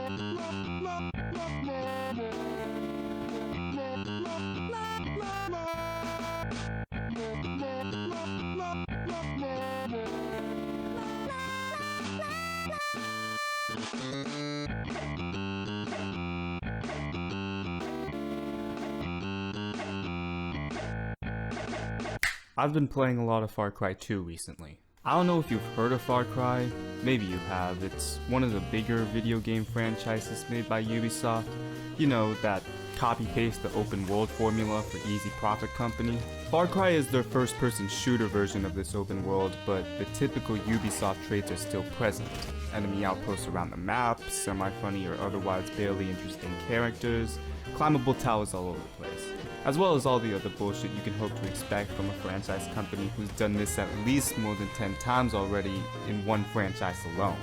I've been playing a lot of Far Cry 2 recently. I don't know if you've heard of Far Cry, maybe you have. It's one of the bigger video game franchises made by Ubisoft. You know, that copy-paste the open world formula for easy profit company. Far Cry is their first-person shooter version of this open world, but the typical Ubisoft traits are still present. Enemy outposts around the map, semi-funny or otherwise barely interesting characters, climbable towers all over the place, as well as all the other bullshit you can hope to expect from a franchise company who's done this at least more than 10 times already in one franchise alone.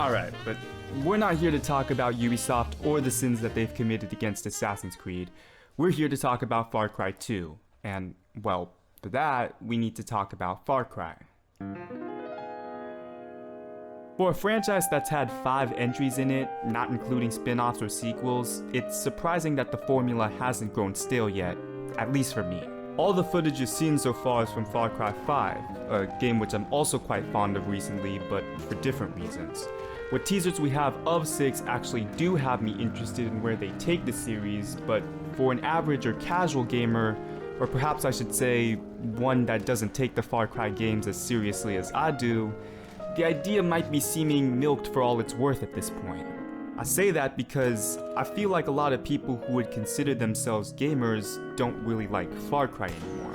Alright, but we're not here to talk about Ubisoft or the sins that they've committed against Assassin's Creed. We're here to talk about Far Cry 2, and, well, for that, we need to talk about Far Cry. For a franchise that's had 5 entries in it, not including spin-offs or sequels, it's surprising that the formula hasn't grown stale yet, at least for me. All the footage you've seen so far is from Far Cry 5, a game which I'm also quite fond of recently, but for different reasons. What teasers we have of 6 actually do have me interested in where they take the series, but for an average or casual gamer, or perhaps I should say, one that doesn't take the Far Cry games as seriously as I do, the idea might be seeming milked for all it's worth at this point. I say that because I feel like a lot of people who would consider themselves gamers don't really like Far Cry anymore.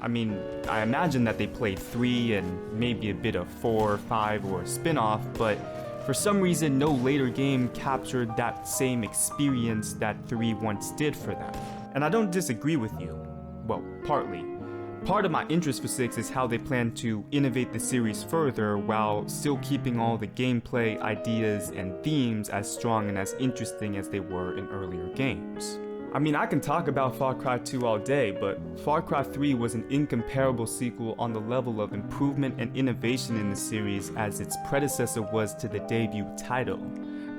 I mean, I imagine that they played 3 and maybe a bit of 4, 5, or a spin-off, but for some reason no later game captured that same experience that 3 once did for them. And I don't disagree with you. Well, partly. Part of my interest for 6 is how they plan to innovate the series further while still keeping all the gameplay, ideas, and themes as strong and as interesting as they were in earlier games. I mean, I can talk about Far Cry 2 all day, but Far Cry 3 was an incomparable sequel on the level of improvement and innovation in the series as its predecessor was to the debut title.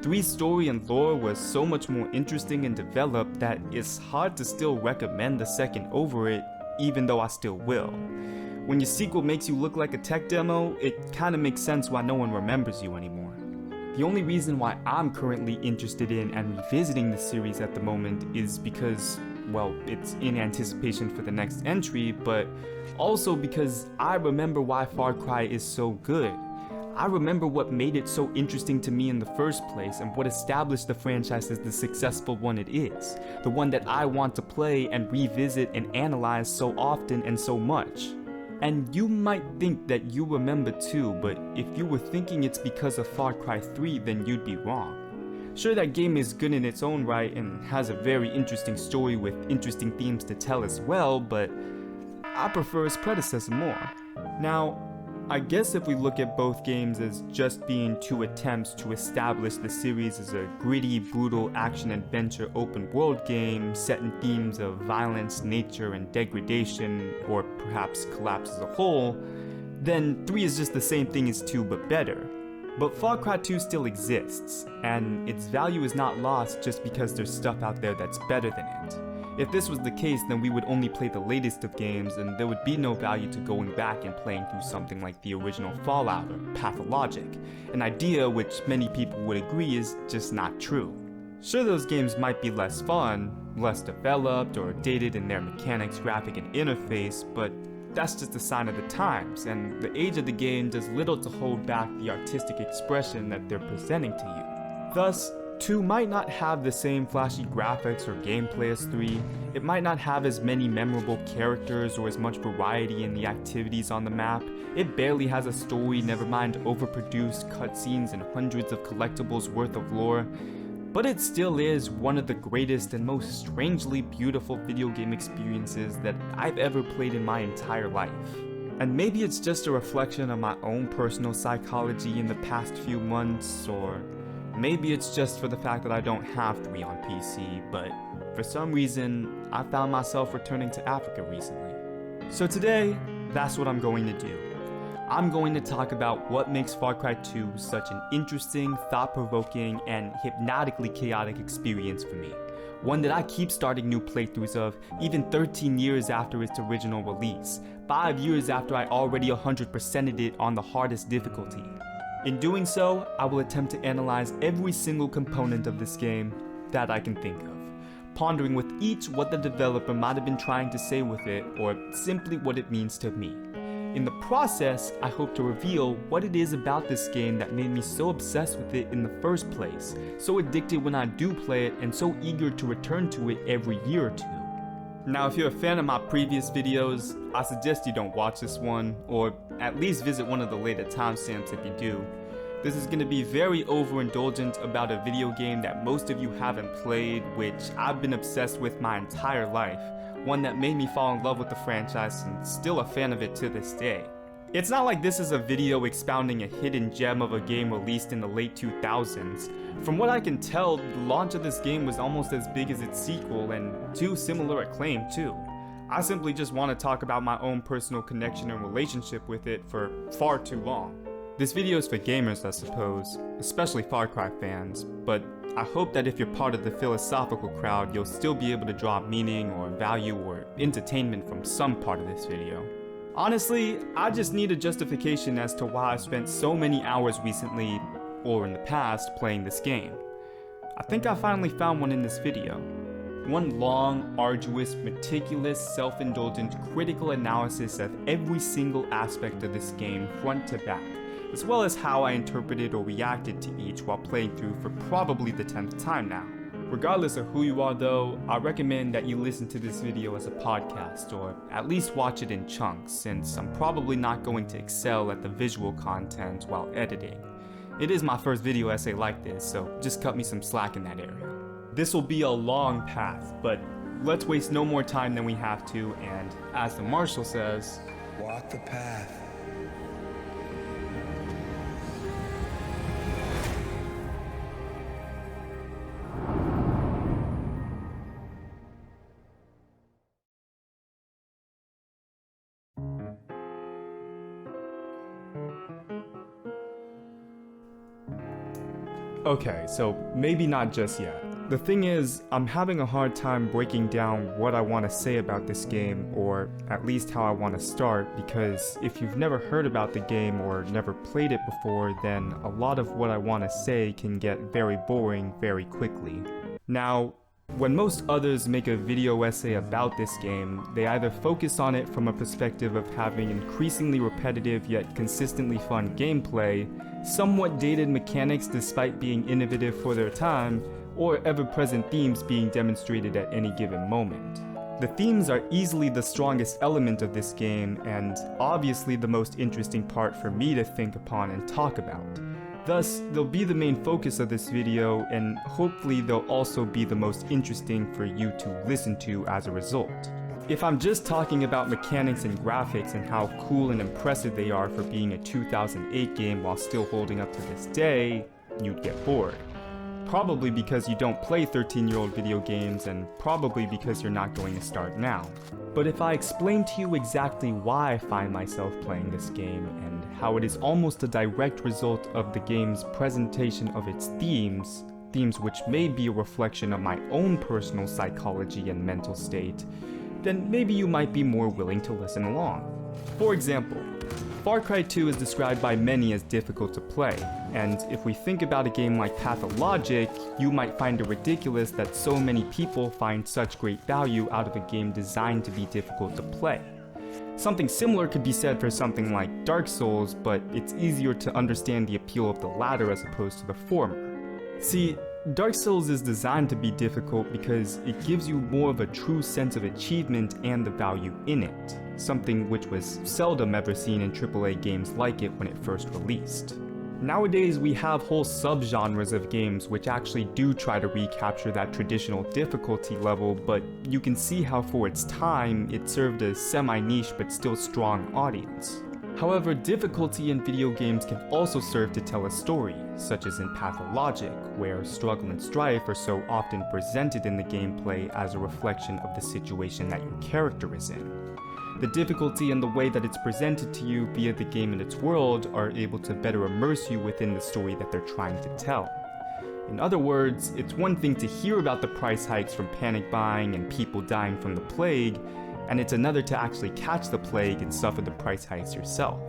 3's story and lore was so much more interesting and developed that it's hard to still recommend the second over it, even though I still will. When your sequel makes you look like a tech demo, it kinda makes sense why no one remembers you anymore. The only reason why I'm currently interested in and revisiting the series at the moment is because, well, it's in anticipation for the next entry, but also because I remember why Far Cry is so good. I remember what made it so interesting to me in the first place and what established the franchise as the successful one it is, the one that I want to play and revisit and analyze so often and so much. And you might think that you remember too, but if you were thinking it's because of Far Cry 3, then you'd be wrong. Sure, that game is good in its own right and has a very interesting story with interesting themes to tell as well, but I prefer its predecessor more. Now, I guess if we look at both games as just being 2 attempts to establish the series as a gritty, brutal action-adventure open-world game set in themes of violence, nature, and degradation, or perhaps collapse as a whole, then 3 is just the same thing as 2 but better. But Far Cry 2 still exists, and its value is not lost just because there's stuff out there that's better than it. If this was the case, then we would only play the latest of games and there would be no value to going back and playing through something like the original Fallout or Pathologic, an idea which many people would agree is just not true. Sure, those games might be less fun, less developed, or dated in their mechanics, graphic, and interface, but that's just a sign of the times, and the age of the game does little to hold back the artistic expression that they're presenting to you. Thus, 2 might not have the same flashy graphics or gameplay as 3, it might not have as many memorable characters or as much variety in the activities on the map, it barely has a story, never mind overproduced cutscenes and hundreds of collectibles worth of lore, but it still is one of the greatest and most strangely beautiful video game experiences that I've ever played in my entire life. And maybe it's just a reflection of my own personal psychology in the past few months, or maybe it's just for the fact that I don't have 3 on PC, but for some reason, I found myself returning to Africa recently. So today, that's what I'm going to do. I'm going to talk about what makes Far Cry 2 such an interesting, thought-provoking, and hypnotically chaotic experience for me. One that I keep starting new playthroughs of even 13 years after its original release, 5 years after I already 100%ed it on the hardest difficulty. In doing so, I will attempt to analyze every single component of this game that I can think of, pondering with each what the developer might have been trying to say with it, or simply what it means to me. In the process, I hope to reveal what it is about this game that made me so obsessed with it in the first place, so addicted when I do play it, and so eager to return to it every year or two. Now, if you're a fan of my previous videos, I suggest you don't watch this one, or at least visit one of the later timestamps if you do. This is going to be very overindulgent about a video game that most of you haven't played, which I've been obsessed with my entire life, one that made me fall in love with the franchise and still a fan of it to this day. It's not like this is a video expounding a hidden gem of a game released in the late 2000s. From what I can tell, the launch of this game was almost as big as its sequel, and to similar acclaim too. I simply just want to talk about my own personal connection and relationship with it for far too long. This video is for gamers, I suppose, especially Far Cry fans, but I hope that if you're part of the philosophical crowd, you'll still be able to draw meaning or value or entertainment from some part of this video. Honestly, I just need a justification as to why I've spent so many hours recently, or in the past, playing this game. I think I finally found one in this video. One long, arduous, meticulous, self-indulgent, critical analysis of every single aspect of this game front to back, as well as how I interpreted or reacted to each while playing through for probably the 10th time now. Regardless of who you are though, I recommend that you listen to this video as a podcast, or at least watch it in chunks, since I'm probably not going to excel at the visual content while editing. It is my first video essay like this, so just cut me some slack in that area. This will be a long path, but let's waste no more time than we have to, and as the marshal says, walk the path. Okay, so maybe not just yet. The thing is, I'm having a hard time breaking down what I want to say about this game, or at least how I want to start, because if you've never heard about the game or never played it before, then a lot of what I want to say can get very boring very quickly. Now, when most others make a video essay about this game, they either focus on it from a perspective of having increasingly repetitive yet consistently fun gameplay, somewhat dated mechanics despite being innovative for their time, or ever-present themes being demonstrated at any given moment. The themes are easily the strongest element of this game, and obviously the most interesting part for me to think upon and talk about. Thus, they'll be the main focus of this video, and hopefully they'll also be the most interesting for you to listen to as a result. If I'm just talking about mechanics and graphics and how cool and impressive they are for being a 2008 game while still holding up to this day, you'd get bored. Probably because you don't play 13-year-old video games, and probably because you're not going to start now. But if I explain to you exactly why I find myself playing this game, and how it is almost a direct result of the game's presentation of its themes which may be a reflection of my own personal psychology and mental state, then maybe you might be more willing to listen along. For example, Far Cry 2 is described by many as difficult to play, and if we think about a game like Pathologic, you might find it ridiculous that so many people find such great value out of a game designed to be difficult to play. Something similar could be said for something like Dark Souls, but it's easier to understand the appeal of the latter as opposed to the former. See, Dark Souls is designed to be difficult because it gives you more of a true sense of achievement and the value in it, something which was seldom ever seen in AAA games like it when it first released. Nowadays we have whole subgenres of games which actually do try to recapture that traditional difficulty level, but you can see how for its time it served a semi-niche but still strong audience. However, difficulty in video games can also serve to tell a story, such as in Pathologic, where struggle and strife are so often presented in the gameplay as a reflection of the situation that your character is in. The difficulty and the way that it's presented to you via the game and its world are able to better immerse you within the story that they're trying to tell. In other words, it's one thing to hear about the price hikes from panic buying and people dying from the plague, and it's another to actually catch the plague and suffer the price hikes yourself.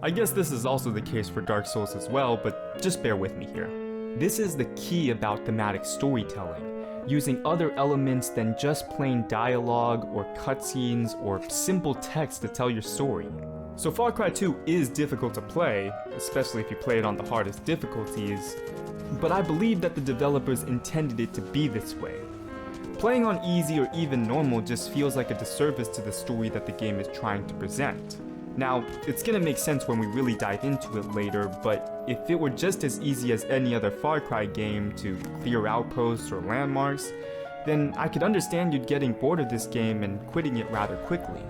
I guess this is also the case for Dark Souls as well, but just bear with me here. This is the key about thematic storytelling, using other elements than just plain dialogue or cutscenes or simple text to tell your story. So Far Cry 2 is difficult to play, especially if you play it on the hardest difficulties, but I believe that the developers intended it to be this way. Playing on easy or even normal just feels like a disservice to the story that the game is trying to present. Now, it's gonna make sense when we really dive into it later, but if it were just as easy as any other Far Cry game to clear outposts or landmarks, then I could understand you getting bored of this game and quitting it rather quickly.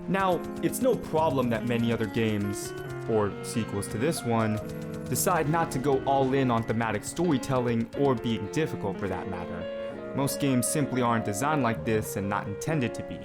Now, it's no problem that many other games, or sequels to this one, decide not to go all in on thematic storytelling or being difficult for that matter. Most games simply aren't designed like this and not intended to be.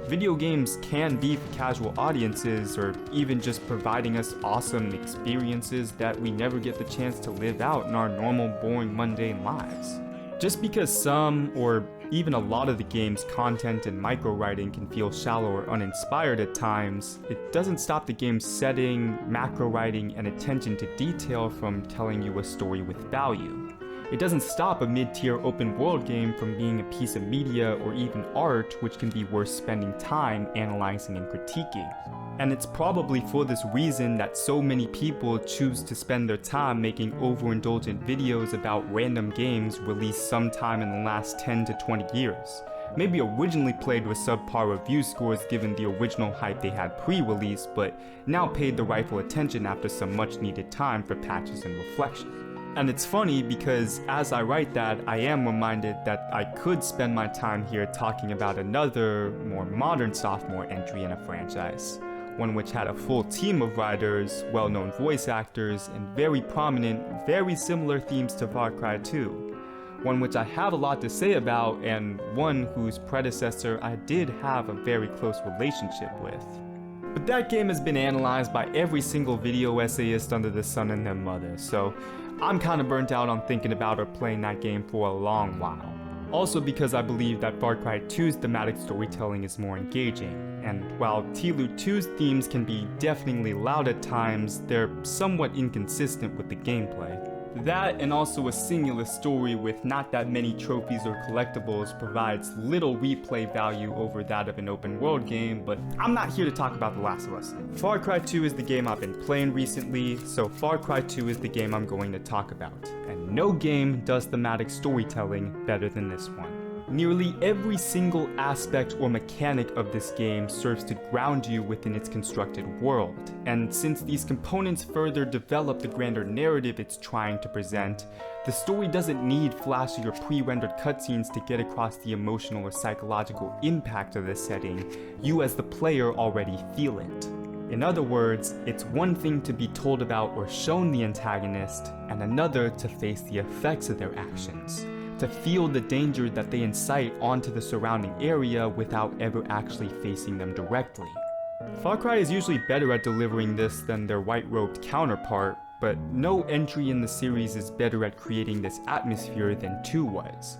Video games can be for casual audiences or even just providing us awesome experiences that we never get the chance to live out in our normal, boring, mundane lives. Just because some, or even a lot of the game's content and micro-writing can feel shallow or uninspired at times, it doesn't stop the game's setting, macro-writing, and attention to detail from telling you a story with value. It doesn't stop a mid-tier open-world game from being a piece of media or even art which can be worth spending time analyzing and critiquing. And it's probably for this reason that so many people choose to spend their time making overindulgent videos about random games released sometime in the last 10 to 20 years. Maybe originally played with subpar review scores given the original hype they had pre-release, but now paid the rightful attention after some much needed time for patches and reflection. And it's funny because as I write that, I am reminded that I could spend my time here talking about another, more modern sophomore entry in a franchise. One which had a full team of writers, well-known voice actors, and very prominent, very similar themes to Far Cry 2. One which I have a lot to say about, and one whose predecessor I did have a very close relationship with. But that game has been analyzed by every single video essayist under the sun and their mother, so I'm kinda burnt out on thinking about or playing that game for a long while. Also because I believe that Far Cry 2's thematic storytelling is more engaging, and while TLOU 2's themes can be deafeningly loud at times, they're somewhat inconsistent with the gameplay. That and also a singular story with not that many trophies or collectibles provides little replay value over that of an open world game, but I'm not here to talk about The Last of Us. Far Cry 2 is the game I've been playing recently, so Far Cry 2 is the game I'm going to talk about, and no game does thematic storytelling better than this one. Nearly every single aspect or mechanic of this game serves to ground you within its constructed world, and since these components further develop the grander narrative it's trying to present, the story doesn't need flashy or pre-rendered cutscenes to get across the emotional or psychological impact of the setting. You as the player already feel it. In other words, it's one thing to be told about or shown the antagonist, and another to face the effects of their actions. To feel the danger that they incite onto the surrounding area without ever actually facing them directly. Far Cry is usually better at delivering this than their white-robed counterpart, but no entry in the series is better at creating this atmosphere than 2 was.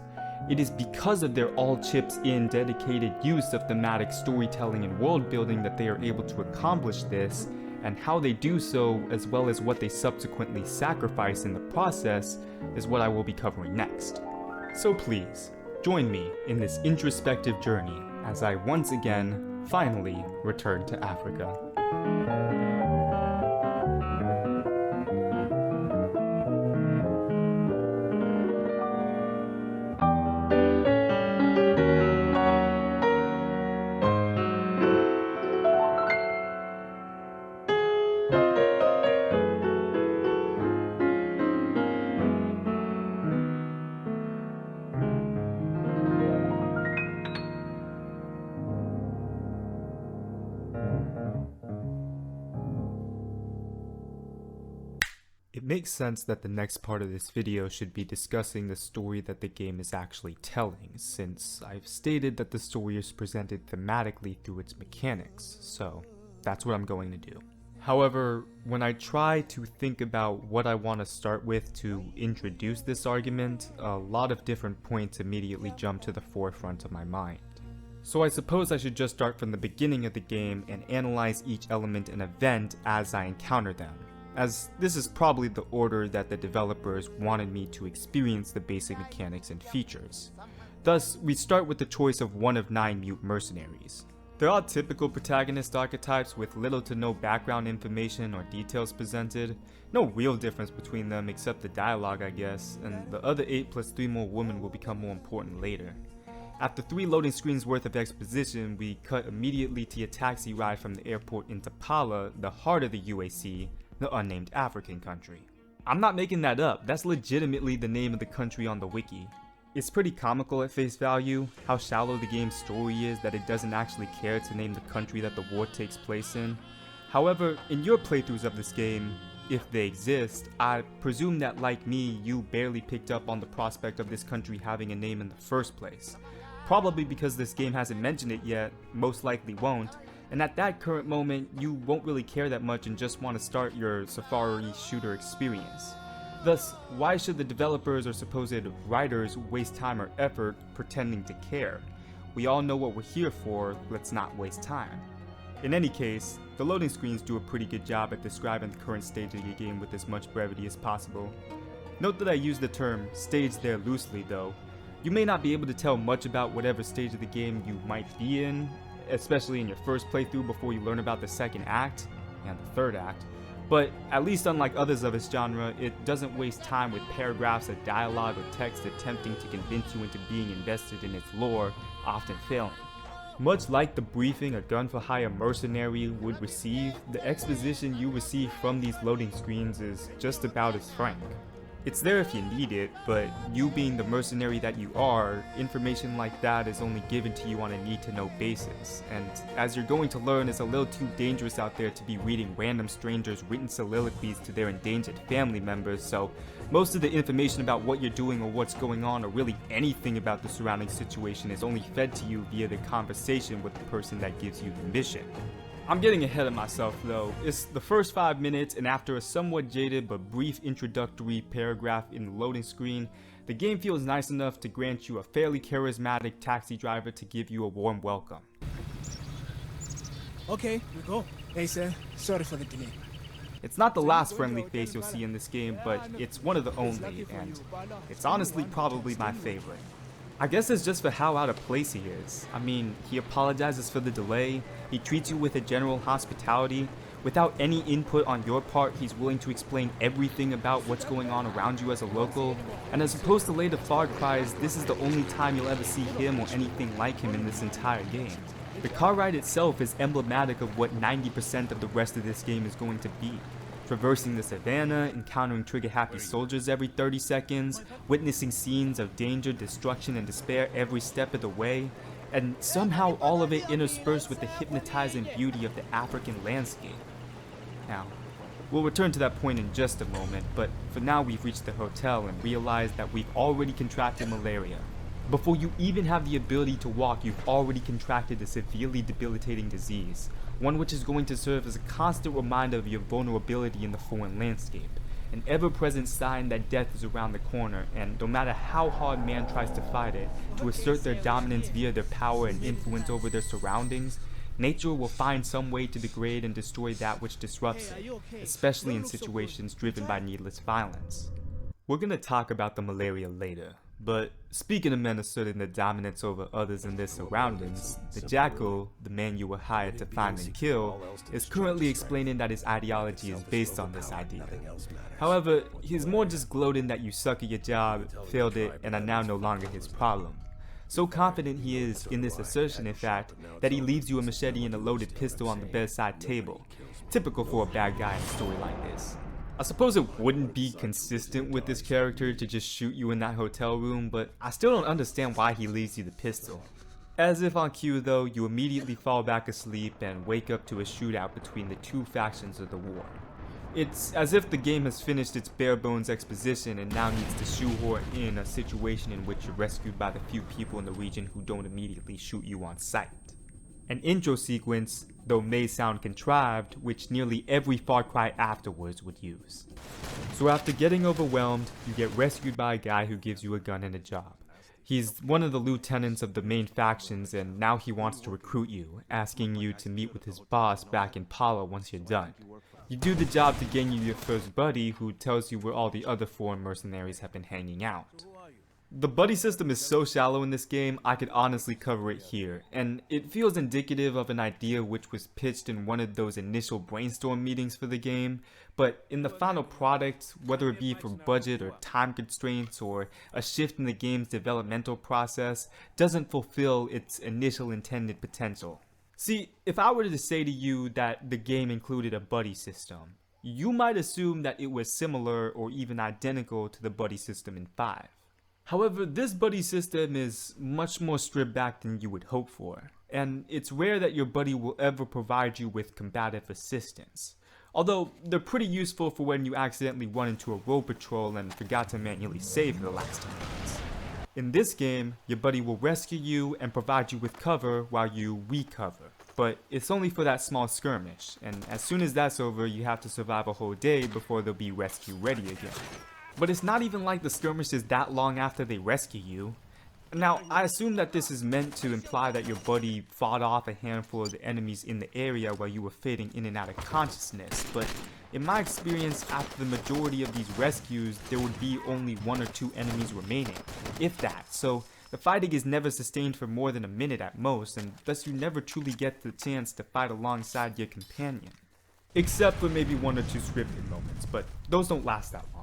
It is because of their all-chips-in dedicated use of thematic storytelling and world-building that they are able to accomplish this, and how they do so, as well as what they subsequently sacrifice in the process, is what I will be covering next. So please, join me in this introspective journey as I once again, finally, return to Africa. makes sense that the next part of this video should be discussing the story that the game is actually telling, since I've stated that the story is presented thematically through its mechanics, so that's what I'm going to do. However, when I try to think about what I want to start with to introduce this argument, a lot of different points immediately jump to the forefront of my mind. So I suppose I should just start from the beginning of the game and analyze each element and event as I encounter them, as this is probably the order that the developers wanted me to experience the basic mechanics and features. Thus, we start with the choice of one of 9 mute mercenaries. They're all typical protagonist archetypes with little to no background information or details presented. No real difference between them except the dialogue, I guess, and the other 8 plus 3 more women will become more important later. After 3 loading screens worth of exposition, we cut immediately to a taxi ride from the airport into Pala, the heart of the UAC, the unnamed African country. I'm not making that up, that's legitimately the name of the country on the wiki. It's pretty comical at face value, how shallow the game's story is that it doesn't actually care to name the country that the war takes place in. However, in your playthroughs of this game, if they exist, I presume that like me, you barely picked up on the prospect of this country having a name in the first place. Probably because this game hasn't mentioned it yet, most likely won't, and at that current moment, you won't really care that much and just want to start your Safari shooter experience. Thus, why should the developers or supposed writers waste time or effort pretending to care? We all know what we're here for, let's not waste time. In any case, the loading screens do a pretty good job at describing the current stage of the game with as much brevity as possible. Note that I use the term stage there loosely though. You may not be able to tell much about whatever stage of the game you might be in, especially in your first playthrough before you learn about the second act and the third act. But at least unlike others of its genre, it doesn't waste time with paragraphs of dialogue or text attempting to convince you into being invested in its lore, often failing. Much like the briefing a gun-for-hire mercenary would receive, the exposition you receive from these loading screens is just about as frank. It's there if you need it, but you being the mercenary that you are, information like that is only given to you on a need-to-know basis, and as you're going to learn, it's a little too dangerous out there to be reading random strangers' written soliloquies to their endangered family members, so most of the information about what you're doing or what's going on, or really anything about the surrounding situation, is only fed to you via the conversation with the person that gives you the mission. I'm getting ahead of myself though. It's the first 5 minutes, and after a somewhat jaded but brief introductory paragraph in the loading screen, the game feels nice enough to grant you a fairly charismatic taxi driver to give you a warm welcome. Okay, we go. Hey sir, sorry for the delay. It's not the last friendly face you'll see in this game, but it's one of the only, and it's honestly probably my favorite. I guess it's just for how out of place he is. I mean, he apologizes for the delay, he treats you with a general hospitality. Without any input on your part, he's willing to explain everything about what's going on around you as a local, and as opposed to later Farcry's, this is the only time you'll ever see him or anything like him in this entire game. The car ride itself is emblematic of what 90% of the rest of this game is going to be. Traversing the savannah, encountering trigger-happy soldiers every 30 seconds, witnessing scenes of danger, destruction, and despair every step of the way, and somehow all of it interspersed with the hypnotizing beauty of the African landscape. Now, we'll return to that point in just a moment, but for now we've reached the hotel and realized that we've already contracted malaria. Before you even have the ability to walk, you've already contracted a severely debilitating disease, one which is going to serve as a constant reminder of your vulnerability in the foreign landscape, an ever-present sign that death is around the corner, and no matter how hard man tries to fight it, to assert their dominance via their power and influence over their surroundings, nature will find some way to degrade and destroy that which disrupts it, especially in situations driven by needless violence. We're gonna talk about the malaria later, but speaking of men asserting their dominance over others in their surroundings, the Jackal, the man you were hired to find and kill, is currently explaining that his ideology is based on this idea. However, he's more just gloating that you suck at your job, failed it, and are now no longer his problem. So confident he is in this assertion, in fact, that he leaves you a machete and a loaded pistol on the bedside table, typical for a bad guy in a story like this. I suppose it wouldn't be consistent with this character to just shoot you in that hotel room, but I still don't understand why he leaves you the pistol. As if on cue though, you immediately fall back asleep and wake up to a shootout between the two factions of the war. It's as if the game has finished its bare bones exposition and now needs to shoehorn in a situation in which you're rescued by the few people in the region who don't immediately shoot you on sight. An intro sequence, though may sound contrived, which nearly every Far Cry afterwards would use. So after getting overwhelmed, you get rescued by a guy who gives you a gun and a job. He's one of the lieutenants of the main factions, and now he wants to recruit you, asking you to meet with his boss back in Pala once you're done. You do the job to gain you your first buddy, who tells you where all the other foreign mercenaries have been hanging out. The buddy system is so shallow in this game, I could honestly cover it here, and it feels indicative of an idea which was pitched in one of those initial brainstorm meetings for the game, but in the final product, whether it be for budget or time constraints or a shift in the game's developmental process, doesn't fulfill its initial intended potential. See, if I were to say to you that the game included a buddy system, you might assume that it was similar or even identical to the buddy system in 5. However, this buddy system is much more stripped back than you would hope for, and it's rare that your buddy will ever provide you with combative assistance. Although, they're pretty useful for when you accidentally run into a road patrol and forgot to manually save the last 10 minutes. In this game, your buddy will rescue you and provide you with cover while you recover, but it's only for that small skirmish, and as soon as that's over, you have to survive a whole day before they'll be rescue ready again. But it's not even like the skirmish is that long after they rescue you. Now, I assume that this is meant to imply that your buddy fought off a handful of the enemies in the area while you were fading in and out of consciousness, but in my experience, after the majority of these rescues, there would be only 1 or 2 enemies remaining, if that, so the fighting is never sustained for more than a minute at most, and thus you never truly get the chance to fight alongside your companion. Except for maybe 1 or 2 scripted moments, but those don't last that long.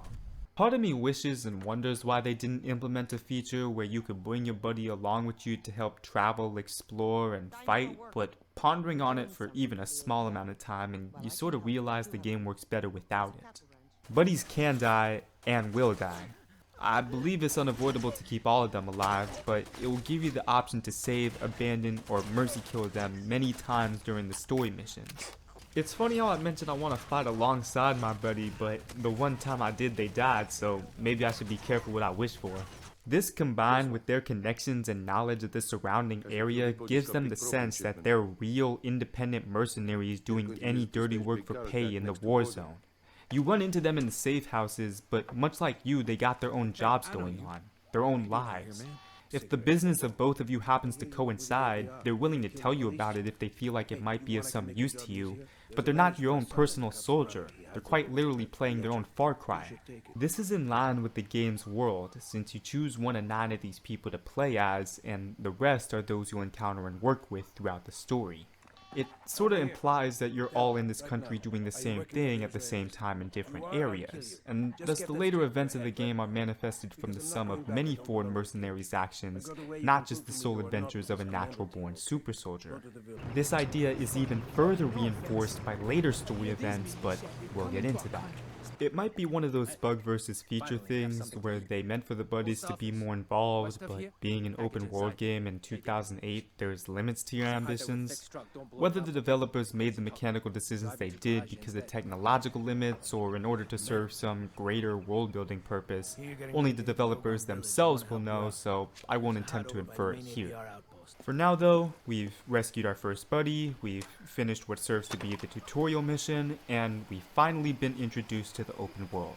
Part of me wishes and wonders why they didn't implement a feature where you could bring your buddy along with you to help travel, explore, and fight, but pondering on it for even a small amount of time, and you sort of realize the game works better without it. Buddies can die, and will die. I believe it's unavoidable to keep all of them alive, but it will give you the option to save, abandon, or mercy kill them many times during the story missions. It's funny how I mentioned I want to fight alongside my buddy, but the one time I did they died, so maybe I should be careful what I wish for. This combined with their connections and knowledge of the surrounding area gives them the sense that they're real independent mercenaries doing any dirty work for pay in the war zone. You run into them in the safe houses, but much like you, they got their own jobs going on, their own lives. If the business of both of you happens to coincide, they're willing to tell you about it if they feel like it might be of some use to you, but they're not your own personal soldier. They're quite literally playing their own Far Cry. This is in line with the game's world, since you choose 1 of 9 of these people to play as, and the rest are those you'll encounter and work with throughout the story. It sort of implies that you're all in this country doing the same thing at the same time in different areas, and thus the later events of the game are manifested from the sum of many foreign mercenaries' actions, not just the sole adventures of a natural-born super soldier. This idea is even further reinforced by later story events, but we'll get into that. It might be one of those bug versus feature things where they meant for the buddies to be more involved, but being an open world game in 2008, there's limits to your ambitions. Whether the developers made the mechanical decisions they did because of technological limits or in order to serve some greater world building purpose, only the developers themselves will know, so I won't attempt to infer it here. For now though, we've rescued our first buddy, we've finished what serves to be the tutorial mission, and we've finally been introduced to the open world.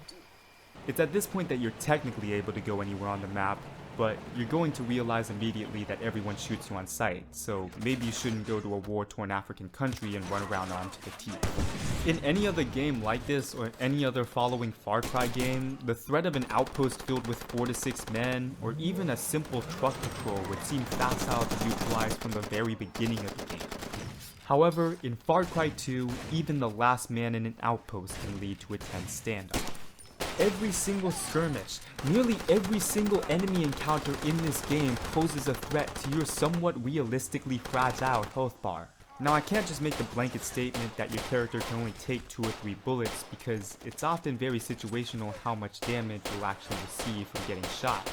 It's at this point that you're technically able to go anywhere on the map, but you're going to realize immediately that everyone shoots you on sight, so maybe you shouldn't go to a war-torn African country and run around armed to the teeth. In any other game like this, or any other following Far Cry game, the threat of an outpost filled with 4 to 6 men, or even a simple truck patrol would seem facile to neutralize from the very beginning of the game. However, in Far Cry 2, even the last man in an outpost can lead to a tense standoff. Every single skirmish, nearly every single enemy encounter in this game poses a threat to your somewhat realistically fragile health bar. Now I can't just make the blanket statement that your character can only take 2 or 3 bullets because it's often very situational how much damage you'll actually receive from getting shot.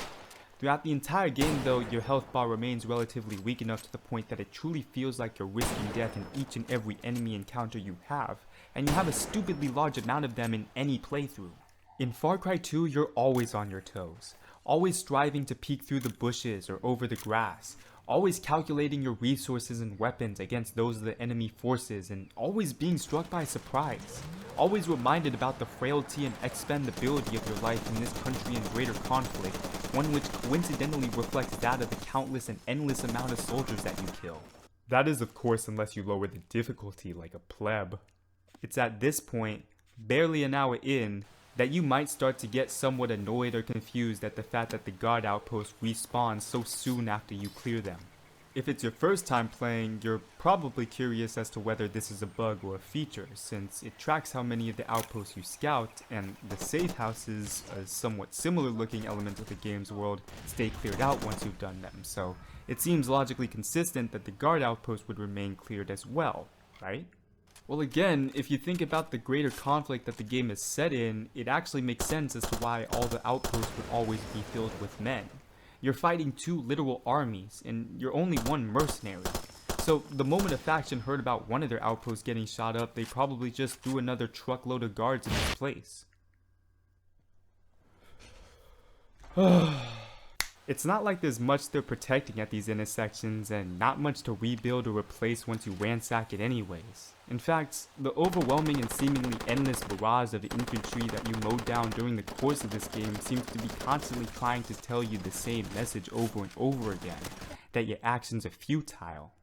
Throughout the entire game though, your health bar remains relatively weak enough to the point that it truly feels like you're risking death in each and every enemy encounter you have, and you have a stupidly large amount of them in any playthrough. In Far Cry 2, you're always on your toes, always striving to peek through the bushes or over the grass, always calculating your resources and weapons against those of the enemy forces, and always being struck by surprise. Always reminded about the frailty and expendability of your life in this country in greater conflict, one which coincidentally reflects that of the countless and endless amount of soldiers that you kill. That is of course unless you lower the difficulty like a pleb. It's at this point, barely an hour in, that you might start to get somewhat annoyed or confused at the fact that the guard outpost respawns so soon after you clear them. If it's your first time playing, you're probably curious as to whether this is a bug or a feature, since it tracks how many of the outposts you scout, and the safe houses, a somewhat similar looking element of the game's world, stay cleared out once you've done them, so it seems logically consistent that the guard outpost would remain cleared as well, right? Well again, if you think about the greater conflict that the game is set in, it actually makes sense as to why all the outposts would always be filled with men. You're fighting two literal armies, and you're only one mercenary. So the moment a faction heard about one of their outposts getting shot up, they probably just threw another truckload of guards in its place. It's not like there's much they're protecting at these intersections, and not much to rebuild or replace once you ransack it anyways. In fact, the overwhelming and seemingly endless barrage of infantry that you mowed down during the course of this game seems to be constantly trying to tell you the same message over and over again, that your actions are futile.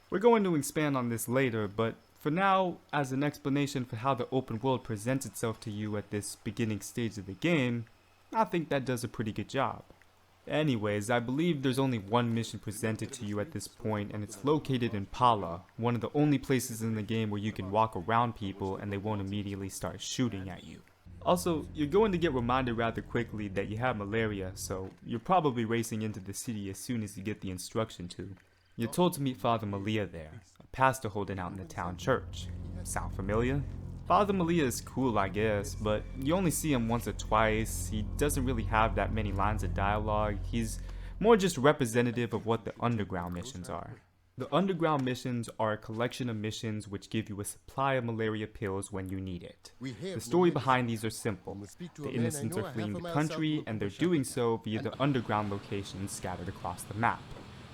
We're going to expand on this later, but for now, as an explanation for how the open world presents itself to you at this beginning stage of the game, I think that does a pretty good job. Anyways, I believe there's only one mission presented to you at this point, and it's located in Pala, one of the only places in the game where you can walk around people and they won't immediately start shooting at you. Also, you're going to get reminded rather quickly that you have malaria, so you're probably racing into the city as soon as you get the instruction to. You're told to meet Father Malia there, a pastor holding out in the town church. Sound familiar? Father Malia is cool, I guess, but you only see him once or twice. He doesn't really have that many lines of dialogue. He's more just representative of what the underground missions are. The underground missions are a collection of missions which give you a supply of malaria pills when you need it. The story behind these are simple. The innocents are fleeing the country, and they're doing so via the underground locations scattered across the map.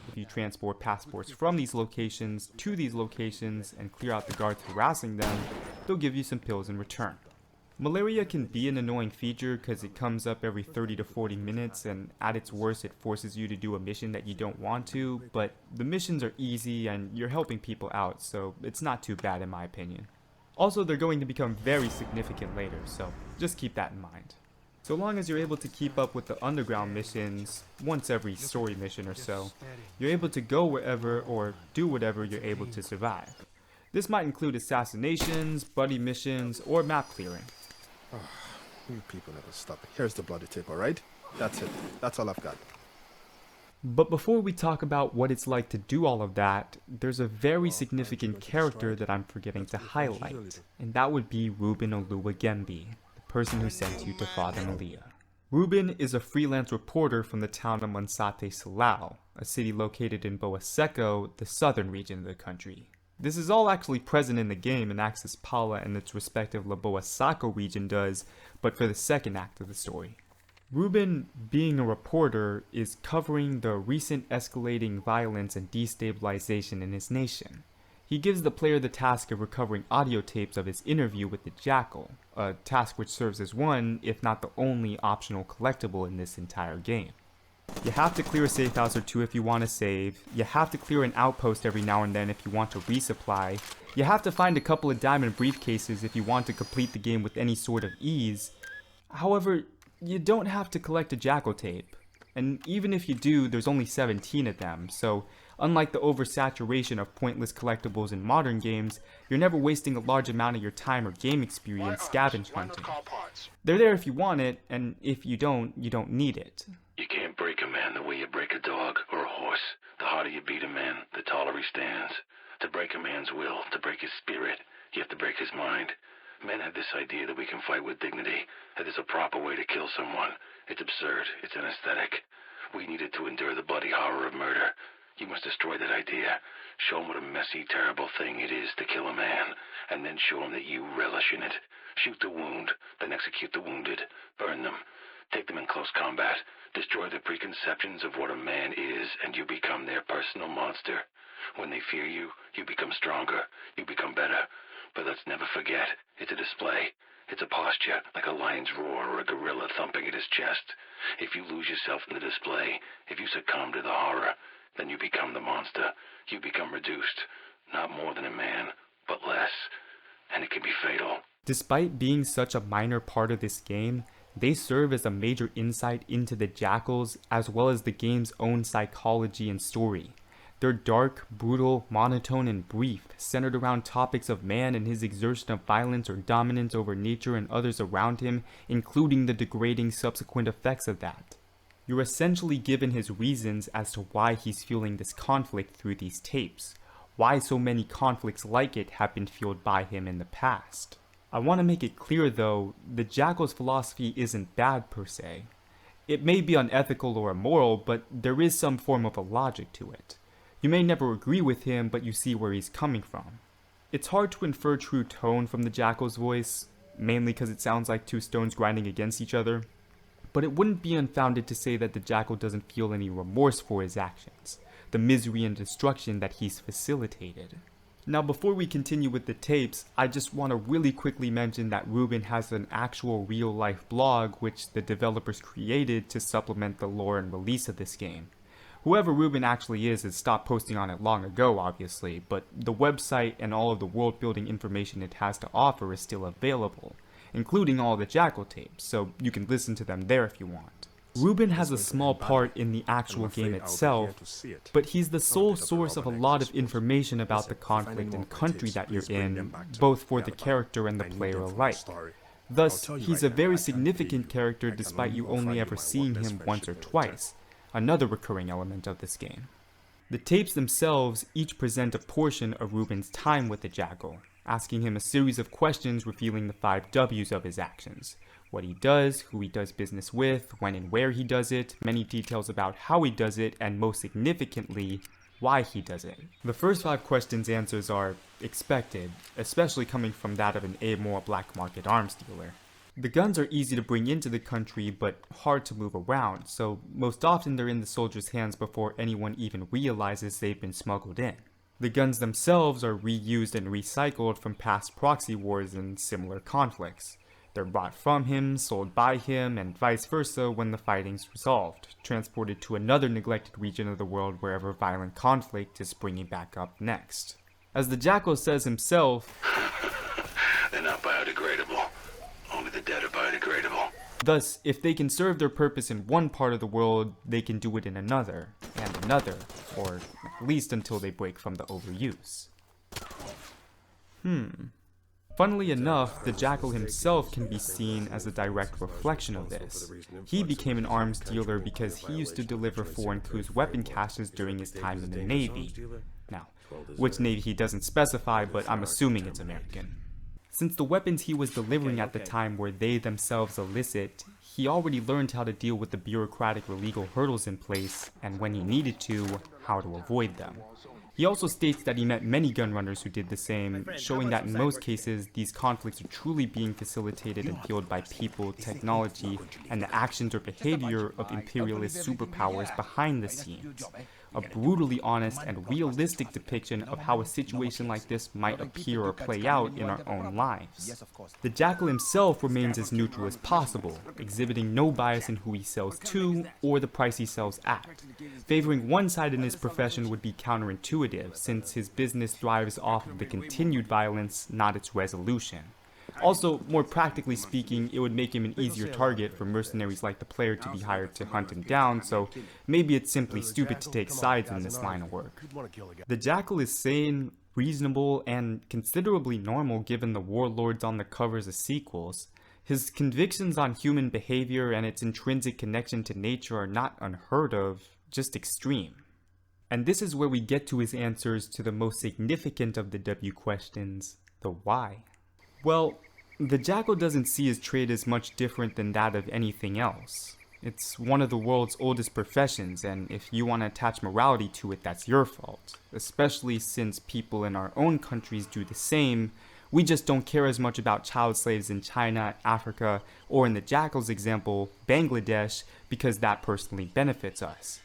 If you transport passports from these locations to these locations and clear out the guards harassing them, they'll give you some pills in return. Malaria can be an annoying feature because it comes up every 30 to 40 minutes, and at its worst it forces you to do a mission that you don't want to, but the missions are easy and you're helping people out, so it's not too bad in my opinion. Also, they're going to become very significant later, so just keep that in mind. So long as you're able to keep up with the underground missions once every story mission or so, you're able to go wherever or do whatever you're able to survive. This might include assassinations, buddy missions, or map clearing. Oh, you people never stop. Here's the bloody tip, alright? That's it. That's all I've got. But before we talk about what it's like to do all of that, there's a very significant character that I'm forgetting to highlight, and that would be Ruben Oluwagembe, person who sent you to Father Malia. Ruben is a freelance reporter from the town of Monsate Salau, a city located in Boa Seco, the southern region of the country. This is all actually present in the game in Axis Pala and its respective La Boa Saco region does, but for the second act of the story. Ruben, being a reporter, is covering the recent escalating violence and destabilization in his nation. He gives the player the task of recovering audio tapes of his interview with the Jackal, a task which serves as one, if not the only, optional collectible in this entire game. You have to clear a safe house or two if you want to save, you have to clear an outpost every now and then if you want to resupply, you have to find a couple of diamond briefcases if you want to complete the game with any sort of ease. However, you don't have to collect a Jackal tape, and even if you do, there's only 17 of them, so unlike the oversaturation of pointless collectibles in modern games, you're never wasting a large amount of your time or game experience scavenge hunting. They're there if you want it, and if you don't need it. You can't break a man the way you break a dog or a horse. The harder you beat a man, the taller he stands. To break a man's will, to break his spirit, you have to break his mind. Men have this idea that we can fight with dignity, that there's a proper way to kill someone. It's absurd. It's anesthetic. We needed to endure the bloody horror of murder. You must destroy that idea. Show him what a messy, terrible thing it is to kill a man, and then show him that you relish in it. Shoot the wound, then execute the wounded. Burn them. Take them in close combat. Destroy their preconceptions of what a man is, and you become their personal monster. When they fear you, you become stronger. You become better. But let's never forget, it's a display. It's a posture, like a lion's roar or a gorilla thumping at his chest. If you lose yourself in the display, if you succumb to the horror, then you become the monster. You become reduced. Not more than a man, but less. And it can be fatal. Despite being such a minor part of this game, they serve as a major insight into the Jackals as well as the game's own psychology and story. They're dark, brutal, monotone, and brief, centered around topics of man and his exertion of violence or dominance over nature and others around him, including the degrading subsequent effects of that. You're essentially given his reasons as to why he's fueling this conflict through these tapes, why so many conflicts like it have been fueled by him in the past. I want to make it clear though, the Jackal's philosophy isn't bad per se. It may be unethical or immoral, but there is some form of a logic to it. You may never agree with him, but you see where he's coming from. It's hard to infer true tone from the Jackal's voice, mainly because it sounds like two stones grinding against each other, but it wouldn't be unfounded to say that the Jackal doesn't feel any remorse for his actions, the misery and destruction that he's facilitated. Now before we continue with the tapes, I just want to really quickly mention that Ruben has an actual real-life blog which the developers created to supplement the lore and release of this game. Whoever Ruben actually is has stopped posting on it long ago, obviously, but the website and all of the world-building information it has to offer is still available, including all the Jackal tapes, so you can listen to them there if you want. Ruben has a small part in the actual game itself, but he's the sole source of a lot of information about the conflict and country that you're in, both for the character and the player alike. Thus, he's a very significant character despite you only ever seeing him once or twice, another recurring element of this game. The tapes themselves each present a portion of Ruben's time with the Jackal, asking him a series of questions revealing the 5 W's of his actions. What he does, who he does business with, when and where he does it, many details about how he does it, and most significantly, why he does it. The first 5 questions' answers are expected, especially coming from that of an amoral black market arms dealer. The guns are easy to bring into the country, but hard to move around, so most often they're in the soldiers' hands before anyone even realizes they've been smuggled in. The guns themselves are reused and recycled from past proxy wars and similar conflicts. They're bought from him, sold by him, and vice versa when the fighting's resolved, transported to another neglected region of the world wherever violent conflict is springing back up next. As the Jackal says himself, They're not biodegradable. Only the dead are biodegradable. Thus, if they can serve their purpose in one part of the world, they can do it in another, and another, or at least until they break from the overuse. Funnily enough, the Jackal himself can be seen as a direct reflection of this. He became an arms dealer because he used to deliver foreign coups weapon caches during his time in the Navy. Now, which Navy he doesn't specify, but I'm assuming it's American. Since the weapons he was delivering at the time were they themselves illicit, he already learned how to deal with the bureaucratic or legal hurdles in place, and when he needed to, how to avoid them. He also states that he met many gun runners who did the same, showing that in most cases, these conflicts are truly being facilitated and fueled by people, technology, and the actions or behavior of imperialist superpowers behind the scenes. A brutally honest and realistic depiction of how a situation like this might appear or play out in our own lives. The Jackal himself remains as neutral as possible, exhibiting no bias in who he sells to or the price he sells at. Favoring one side in his profession would be counterintuitive, since his business thrives off of the continued violence, not its resolution. Also, more practically speaking, it would make him an easier target for mercenaries like the player to be hired to hunt him down, so maybe it's simply stupid to take sides in this line of work. The Jackal is sane, reasonable, and considerably normal given the warlords on the covers of sequels. His convictions on human behavior and its intrinsic connection to nature are not unheard of, just extreme. And this is where we get to his answers to the most significant of the W questions, the why. Well, the Jackal doesn't see his trade as much different than that of anything else. It's one of the world's oldest professions, and if you want to attach morality to it, that's your fault. Especially since people in our own countries do the same. We just don't care as much about child slaves in China, Africa, or in the Jackal's example, Bangladesh, because that personally benefits us.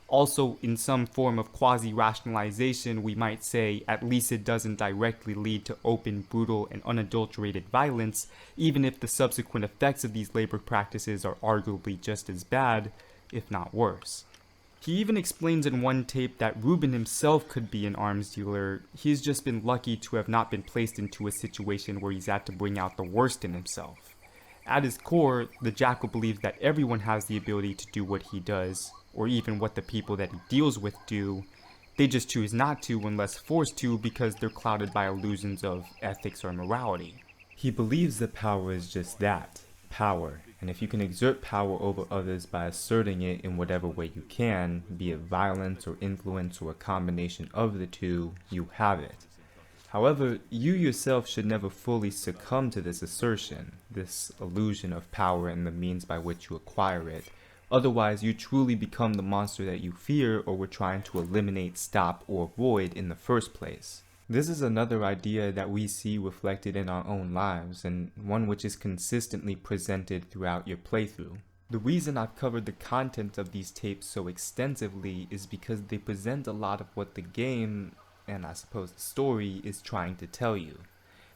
Also, in some form of quasi-rationalization, we might say at least it doesn't directly lead to open, brutal, and unadulterated violence, even if the subsequent effects of these labor practices are arguably just as bad, if not worse. He even explains in one tape that Ruben himself could be an arms dealer. He's just been lucky to have not been placed into a situation where he's had to bring out the worst in himself. At his core, the Jackal believes that everyone has the ability to do what he does, or even what the people that he deals with do. They just choose not to unless forced to because they're clouded by illusions of ethics or morality. He believes that power is just that, power, and if you can exert power over others by asserting it in whatever way you can, be it violence or influence or a combination of the two, you have it. However, you yourself should never fully succumb to this assertion, this illusion of power and the means by which you acquire it. Otherwise, you truly become the monster that you fear or were trying to eliminate, stop, or avoid in the first place. This is another idea that we see reflected in our own lives, and one which is consistently presented throughout your playthrough. The reason I've covered the content of these tapes so extensively is because they present a lot of what the game, and I suppose the story, is trying to tell you.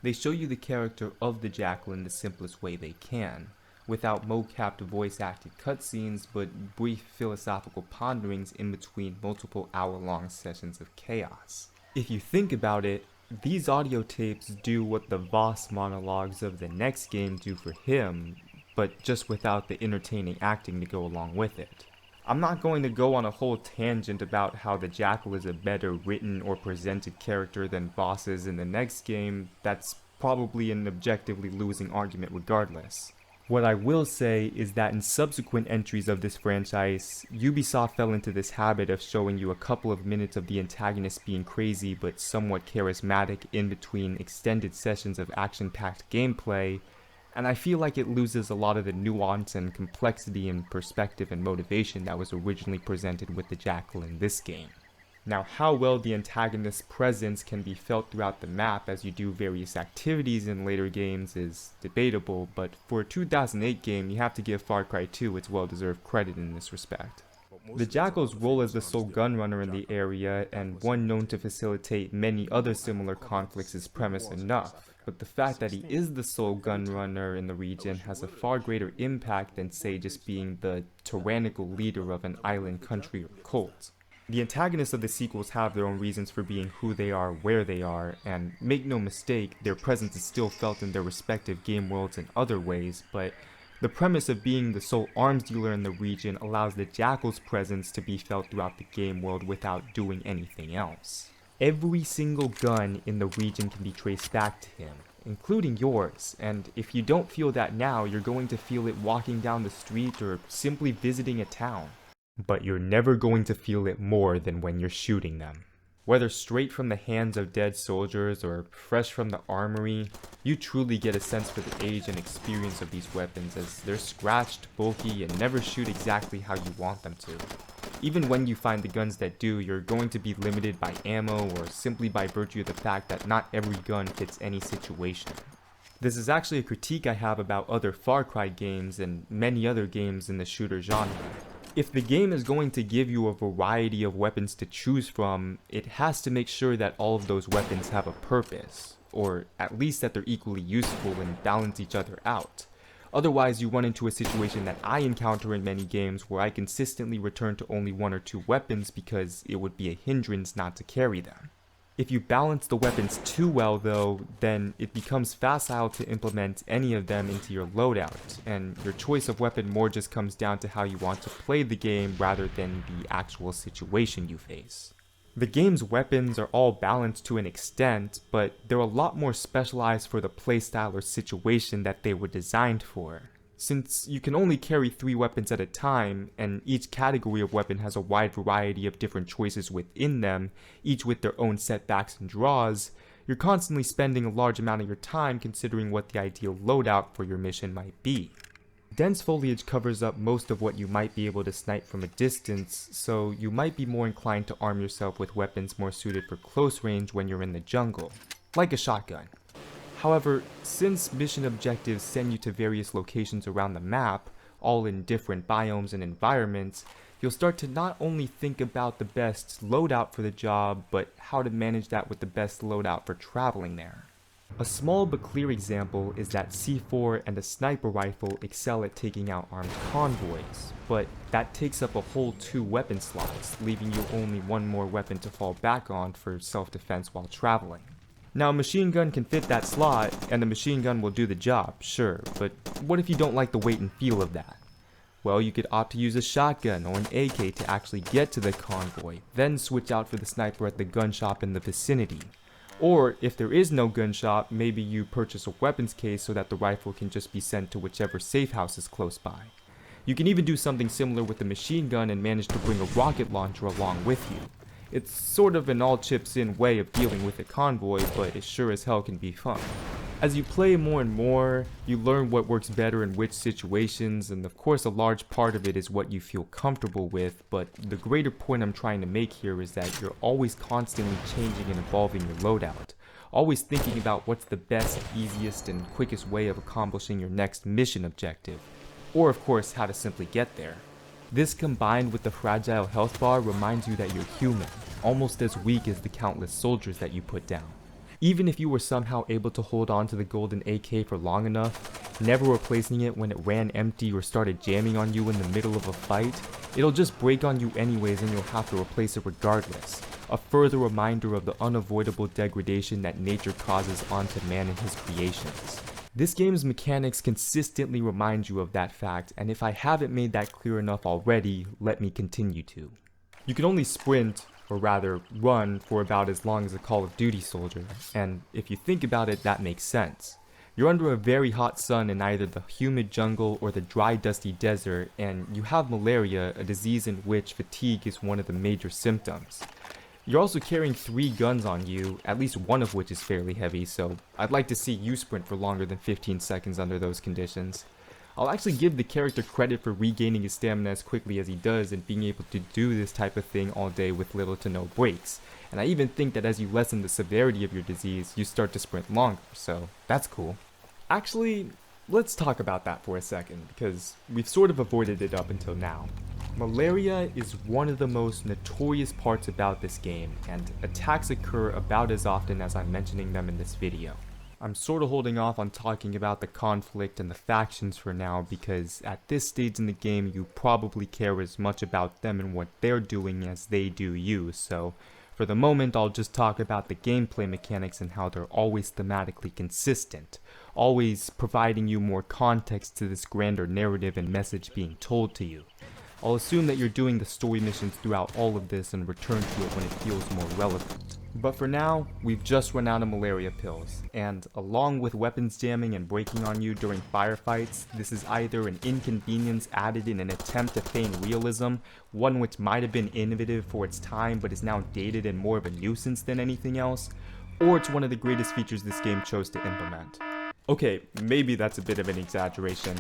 They show you the character of the Jackal in the simplest way they can, without mo-capped voice-acted cutscenes, but brief philosophical ponderings in between multiple hour-long sessions of chaos. If you think about it, these audio tapes do what the Voss monologues of the next game do for him, but just without the entertaining acting to go along with it. I'm not going to go on a whole tangent about how the Jackal is a better written or presented character than Voss is in the next game. That's probably an objectively losing argument regardless. What I will say is that in subsequent entries of this franchise, Ubisoft fell into this habit of showing you a couple of minutes of the antagonist being crazy but somewhat charismatic in between extended sessions of action-packed gameplay, and I feel like it loses a lot of the nuance and complexity and perspective and motivation that was originally presented with the Jackal in this game. Now, how well the antagonist's presence can be felt throughout the map as you do various activities in later games is debatable, but for a 2008 game, you have to give Far Cry 2 its well-deserved credit in this respect. The Jackal's role as the sole gunrunner in the area, and one known to facilitate many other similar conflicts, is premise enough, but the fact that he is the sole gunrunner in the region has a far greater impact than, say, just being the tyrannical leader of an island country or cult. The antagonists of the sequels have their own reasons for being who they are, where they are, and make no mistake, their presence is still felt in their respective game worlds in other ways, but the premise of being the sole arms dealer in the region allows the Jackal's presence to be felt throughout the game world without doing anything else. Every single gun in the region can be traced back to him, including yours, and if you don't feel that now, you're going to feel it walking down the street or simply visiting a town. But you're never going to feel it more than when you're shooting them. Whether straight from the hands of dead soldiers or fresh from the armory, you truly get a sense for the age and experience of these weapons, as they're scratched, bulky, and never shoot exactly how you want them to. Even when you find the guns that do, you're going to be limited by ammo or simply by virtue of the fact that not every gun fits any situation. This is actually a critique I have about other Far Cry games and many other games in the shooter genre. If the game is going to give you a variety of weapons to choose from, it has to make sure that all of those weapons have a purpose, or at least that they're equally useful and balance each other out. Otherwise, you run into a situation that I encounter in many games where I consistently return to only one or two weapons because it would be a hindrance not to carry them. If you balance the weapons too well though, then it becomes facile to implement any of them into your loadout, and your choice of weapon more just comes down to how you want to play the game rather than the actual situation you face. The game's weapons are all balanced to an extent, but they're a lot more specialized for the playstyle or situation that they were designed for. Since you can only carry 3 weapons at a time, and each category of weapon has a wide variety of different choices within them, each with their own setbacks and draws, you're constantly spending a large amount of your time considering what the ideal loadout for your mission might be. Dense foliage covers up most of what you might be able to snipe from a distance, so you might be more inclined to arm yourself with weapons more suited for close range when you're in the jungle, like a shotgun. However, since mission objectives send you to various locations around the map, all in different biomes and environments, you'll start to not only think about the best loadout for the job, but how to manage that with the best loadout for traveling there. A small but clear example is that C4 and a sniper rifle excel at taking out armed convoys, but that takes up a whole 2 weapon slots, leaving you only one more weapon to fall back on for self-defense while traveling. Now, a machine gun can fit that slot, and the machine gun will do the job, sure, but what if you don't like the weight and feel of that? Well, you could opt to use a shotgun or an AK to actually get to the convoy, then switch out for the sniper at the gun shop in the vicinity. Or, if there is no gun shop, maybe you purchase a weapons case so that the rifle can just be sent to whichever safe house is close by. You can even do something similar with the machine gun and manage to bring a rocket launcher along with you. It's sort of an all-chips-in way of dealing with a convoy, but it sure as hell can be fun. As you play more and more, you learn what works better in which situations, and of course a large part of it is what you feel comfortable with, but the greater point I'm trying to make here is that you're always constantly changing and evolving your loadout, always thinking about what's the best, easiest, and quickest way of accomplishing your next mission objective, or of course how to simply get there. This combined with the fragile health bar reminds you that you're human, almost as weak as the countless soldiers that you put down. Even if you were somehow able to hold on to the golden AK for long enough, never replacing it when it ran empty or started jamming on you in the middle of a fight, it'll just break on you anyways and you'll have to replace it regardless. A further reminder of the unavoidable degradation that nature causes onto man and his creations. This game's mechanics consistently remind you of that fact, and if I haven't made that clear enough already, let me continue to. You can only sprint, or rather run, for about as long as a Call of Duty soldier, and if you think about it, that makes sense. You're under a very hot sun in either the humid jungle or the dry dusty desert, and you have malaria, a disease in which fatigue is one of the major symptoms. You're also carrying 3 guns on you, at least one of which is fairly heavy, so I'd like to see you sprint for longer than 15 seconds under those conditions. I'll actually give the character credit for regaining his stamina as quickly as he does and being able to do this type of thing all day with little to no breaks. And I even think that as you lessen the severity of your disease, you start to sprint longer, so that's cool. Actually, let's talk about that for a second, because we've sort of avoided it up until now. Malaria is one of the most notorious parts about this game, and attacks occur about as often as I'm mentioning them in this video. I'm sort of holding off on talking about the conflict and the factions for now because at this stage in the game you probably care as much about them and what they're doing as they do you, so for the moment I'll just talk about the gameplay mechanics and how they're always thematically consistent, always providing you more context to this grander narrative and message being told to you. I'll assume that you're doing the story missions throughout all of this and return to it when it feels more relevant. But for now, we've just run out of malaria pills, and along with weapons jamming and breaking on you during firefights, this is either an inconvenience added in an attempt to feign realism, one which might have been innovative for its time but is now dated and more of a nuisance than anything else, or it's one of the greatest features this game chose to implement. Okay, maybe that's a bit of an exaggeration.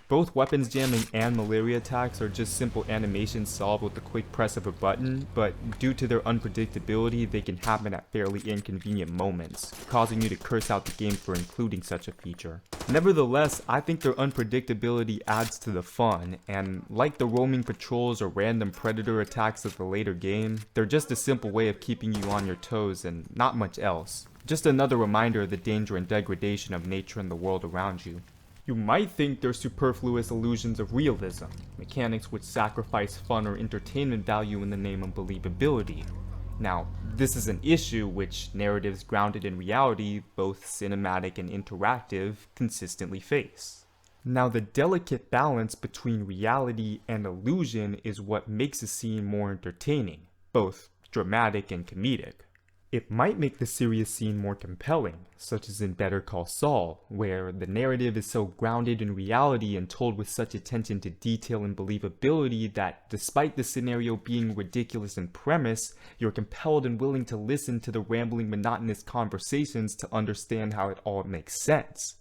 Both weapons jamming and malaria attacks are just simple animations solved with the quick press of a button, but due to their unpredictability, they can happen at fairly inconvenient moments, causing you to curse out the game for including such a feature. Nevertheless, I think their unpredictability adds to the fun, and like the roaming patrols or random predator attacks of the later game, they're just a simple way of keeping you on your toes and not much else. Just another reminder of the danger and degradation of nature and the world around you. You might think they're superfluous illusions of realism, mechanics which sacrifice fun or entertainment value in the name of believability. Now, this is an issue which narratives grounded in reality, both cinematic and interactive, consistently face. Now, the delicate balance between reality and illusion is what makes a scene more entertaining, both dramatic and comedic. It might make the serious scene more compelling, such as in Better Call Saul, where the narrative is so grounded in reality and told with such attention to detail and believability that despite the scenario being ridiculous in premise, you're compelled and willing to listen to the rambling, monotonous conversations to understand how it all makes sense.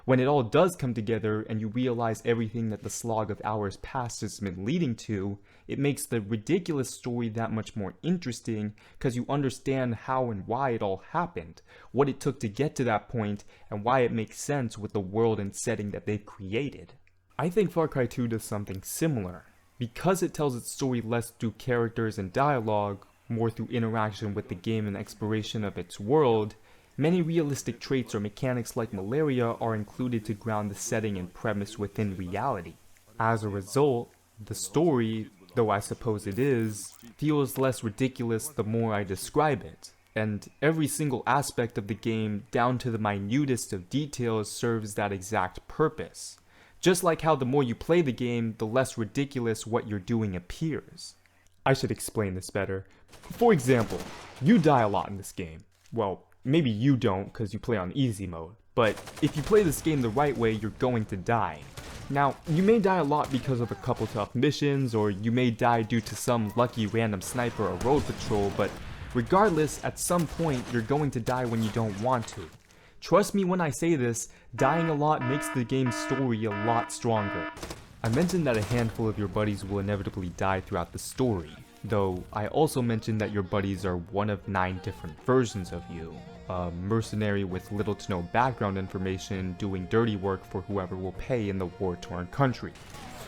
When it all does come together and you realize everything that the slog of hours past has been leading to, it makes the ridiculous story that much more interesting because you understand how and why it all happened, what it took to get to that point, and why it makes sense with the world and setting that they've created. I think Far Cry 2 does something similar. Because it tells its story less through characters and dialogue, more through interaction with the game and exploration of its world, many realistic traits or mechanics like malaria are included to ground the setting and premise within reality. As a result, the story, though I suppose it is, feels less ridiculous the more I describe it, and every single aspect of the game, down to the minutest of details, serves that exact purpose. Just like how the more you play the game, the less ridiculous what you're doing appears. I should explain this better. For example, you die a lot in this game. Well, maybe you don't because you play on easy mode, but if you play this game the right way, you're going to die. Now, you may die a lot because of a couple tough missions, or you may die due to some lucky random sniper or road patrol, but regardless, at some point, you're going to die when you don't want to. Trust me when I say this, dying a lot makes the game's story a lot stronger. I mentioned that a handful of your buddies will inevitably die throughout the story, though I also mentioned that your buddies are one of 9 different versions of you. A mercenary with little to no background information doing dirty work for whoever will pay in the war-torn country.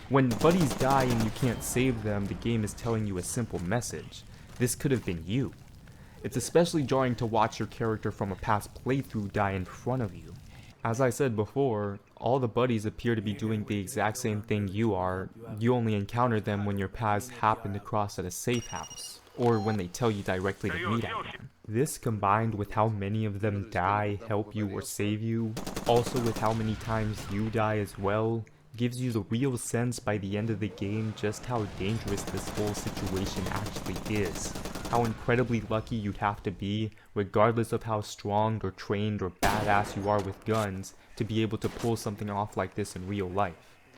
When buddies die and you can't save them, the game is telling you a simple message. This could have been you. It's especially jarring to watch your character from a past playthrough die in front of you. As I said before, all the buddies appear to be doing the exact same thing you are. You only encounter them when your paths happen to cross at a safe house, or when they tell you directly to meet at one. This, combined with how many of them die, help you, or save you, also with how many times you die as well, gives you the real sense by the end of the game just how dangerous this whole situation actually is. How incredibly lucky you'd have to be, regardless of how strong or trained or badass you are with guns, to be able to pull something off like this in real life.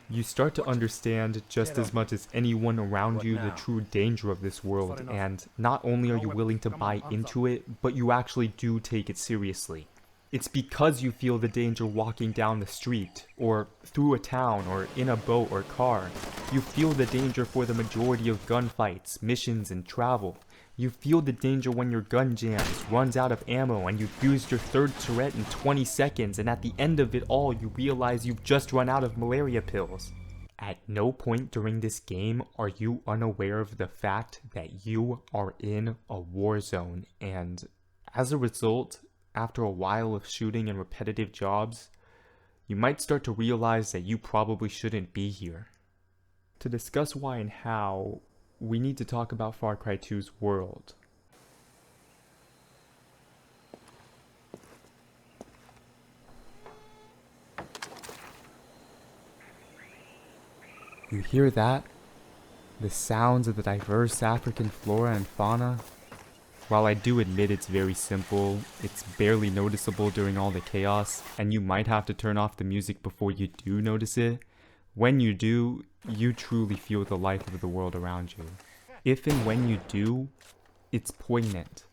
You start to understand just as much as anyone around you the true danger of this world, and not only are you willing to buy into it, but you actually do take it seriously. It's because you feel the danger walking down the street, or through a town, or in a boat or car. You feel the danger for the majority of gunfights, missions, and travel. You feel the danger when your gun jams, runs out of ammo, and you've used your third turret in 20 seconds, and at the end of it all, you realize you've just run out of malaria pills. At no point during this game are you unaware of the fact that you are in a war zone, and as a result, after a while of shooting and repetitive jobs, you might start to realize that you probably shouldn't be here. To discuss why and how, we need to talk about Far Cry 2's world. You hear that? The sounds of the diverse African flora and fauna? While I do admit it's very simple, it's barely noticeable during all the chaos, and you might have to turn off the music before you do notice it. When you do, you truly feel the life of the world around you. If and when you do, it's poignant.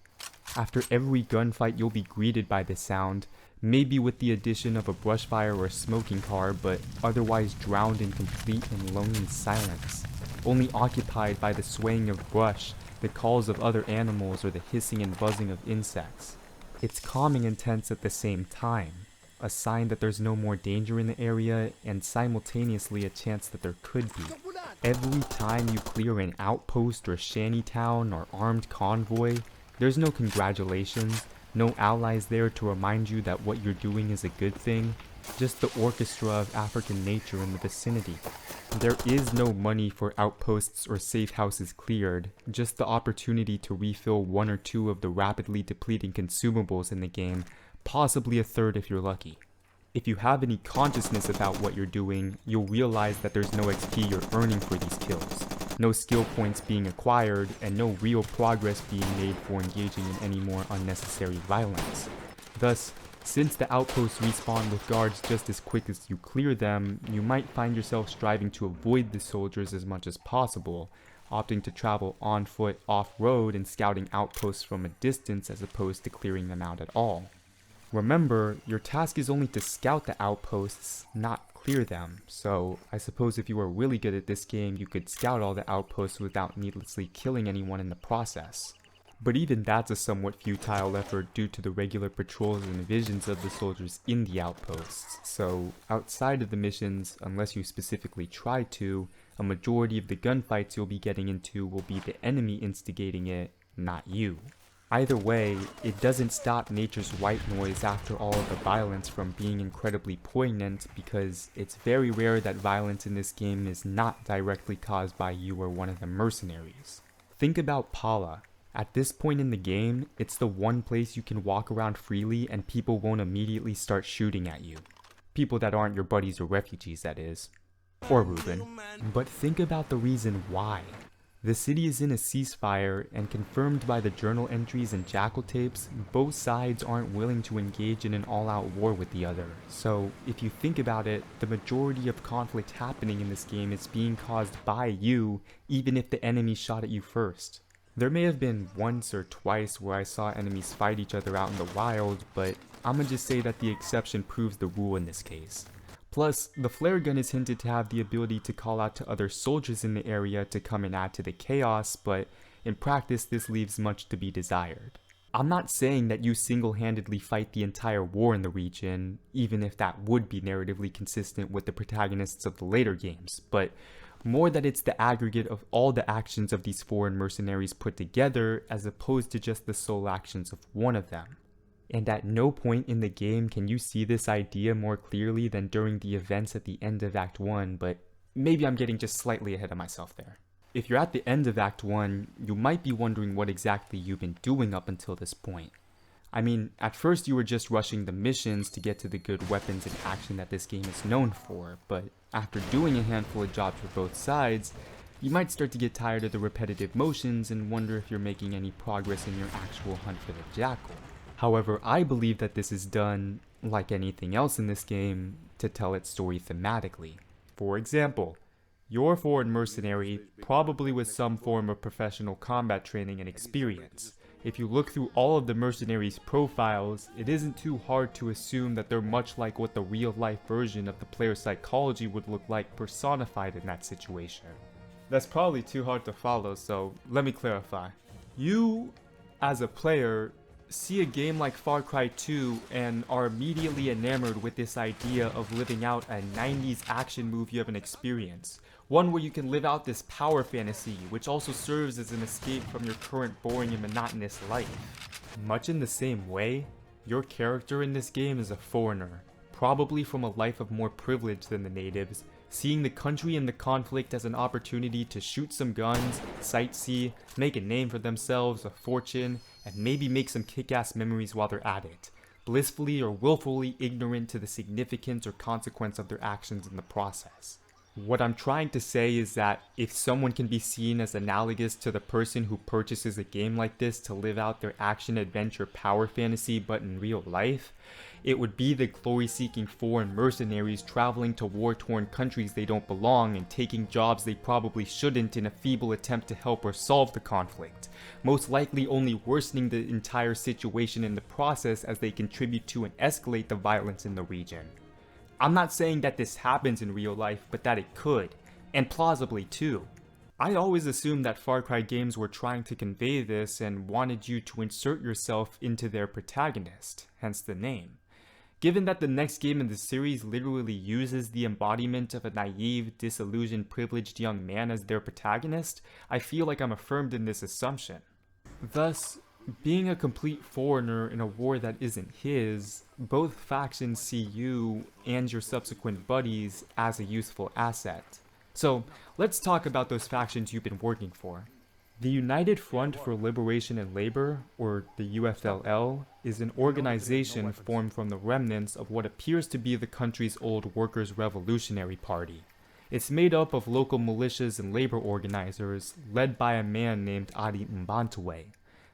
After every gunfight, you'll be greeted by this sound, maybe with the addition of a brush fire or a smoking car, but otherwise drowned in complete and lonely silence, only occupied by the swaying of brush, the calls of other animals, or the hissing and buzzing of insects. It's calming and tense at the same time, a sign that there's no more danger in the area, and simultaneously a chance that there could be. Every time you clear an outpost or shanty town or armed convoy, there's no congratulations, no allies there to remind you that what you're doing is a good thing, just the orchestra of African nature in the vicinity. There is no money for outposts or safe houses cleared, just the opportunity to refill 1 or 2 of the rapidly depleting consumables in the game, possibly a third if you're lucky. If you have any consciousness about what you're doing, you'll realize that there's no XP you're earning for these kills, no skill points being acquired, and no real progress being made for engaging in any more unnecessary violence. Thus, since the outposts respawn with guards just as quick as you clear them, you might find yourself striving to avoid the soldiers as much as possible, opting to travel on foot off-road and scouting outposts from a distance as opposed to clearing them out at all. Remember, your task is only to scout the outposts, not clear them, so I suppose if you were really good at this game, you could scout all the outposts without needlessly killing anyone in the process. But even that's a somewhat futile effort due to the regular patrols and visions of the soldiers in the outposts, so outside of the missions, unless you specifically try to, a majority of the gunfights you'll be getting into will be the enemy instigating it, not you. Either way, it doesn't stop nature's white noise after all of the violence from being incredibly poignant, because it's very rare that violence in this game is not directly caused by you or one of the mercenaries. Think about Paula. At this point in the game, it's the one place you can walk around freely and people won't immediately start shooting at you. People that aren't your buddies or refugees, that is. Or Ruben. But think about the reason why. The city is in a ceasefire, and confirmed by the journal entries and jackal tapes, both sides aren't willing to engage in an all-out war with the other. So, if you think about it, the majority of conflict happening in this game is being caused by you, even if the enemy shot at you first. There may have been once or twice where I saw enemies fight each other out in the wild, but I'ma just say that the exception proves the rule in this case. Plus, the flare gun is hinted to have the ability to call out to other soldiers in the area to come and add to the chaos, but in practice this leaves much to be desired. I'm not saying that you single-handedly fight the entire war in the region, even if that would be narratively consistent with the protagonists of the later games, but more that it's the aggregate of all the actions of these foreign mercenaries put together as opposed to just the sole actions of one of them. And at no point in the game can you see this idea more clearly than during the events at the end of Act 1, but maybe I'm getting just slightly ahead of myself there. If you're at the end of Act 1, you might be wondering what exactly you've been doing up until this point. I mean, at first you were just rushing the missions to get to the good weapons and action that this game is known for, but after doing a handful of jobs for both sides, you might start to get tired of the repetitive motions and wonder if you're making any progress in your actual hunt for the jackal. However, I believe that this is done, like anything else in this game, to tell its story thematically. For example, you're a foreign mercenary, probably with some form of professional combat training and experience. If you look through all of the mercenaries' profiles, it isn't too hard to assume that they're much like what the real-life version of the player's psychology would look like personified in that situation. That's probably too hard to follow, so let me clarify. You, as a player, see a game like Far Cry 2 and are immediately enamored with this idea of living out a 90s action movie of an experience. One where you can live out this power fantasy, which also serves as an escape from your current boring and monotonous life. Much in the same way, your character in this game is a foreigner, probably from a life of more privilege than the natives, seeing the country and the conflict as an opportunity to shoot some guns, sightsee, make a name for themselves, a fortune, and maybe make some kick-ass memories while they're at it, blissfully or willfully ignorant to the significance or consequence of their actions in the process. What I'm trying to say is that if someone can be seen as analogous to the person who purchases a game like this to live out their action-adventure power fantasy but in real life, it would be the glory-seeking foreign mercenaries traveling to war-torn countries they don't belong and taking jobs they probably shouldn't in a feeble attempt to help or solve the conflict, most likely only worsening the entire situation in the process as they contribute to and escalate the violence in the region. I'm not saying that this happens in real life, but that it could, and plausibly too. I always assumed that Far Cry games were trying to convey this and wanted you to insert yourself into their protagonist, hence the name. Given that the next game in the series literally uses the embodiment of a naive, disillusioned, privileged young man as their protagonist, I feel like I'm affirmed in this assumption. Thus, being a complete foreigner in a war that isn't his, both factions see you and your subsequent buddies as a useful asset. So, let's talk about those factions you've been working for. The United Front for Liberation and Labor, or the UFLL, is an organization formed from the remnants of what appears to be the country's old Workers' Revolutionary Party. It's made up of local militias and labor organizers, led by a man named Adi Mbantwe.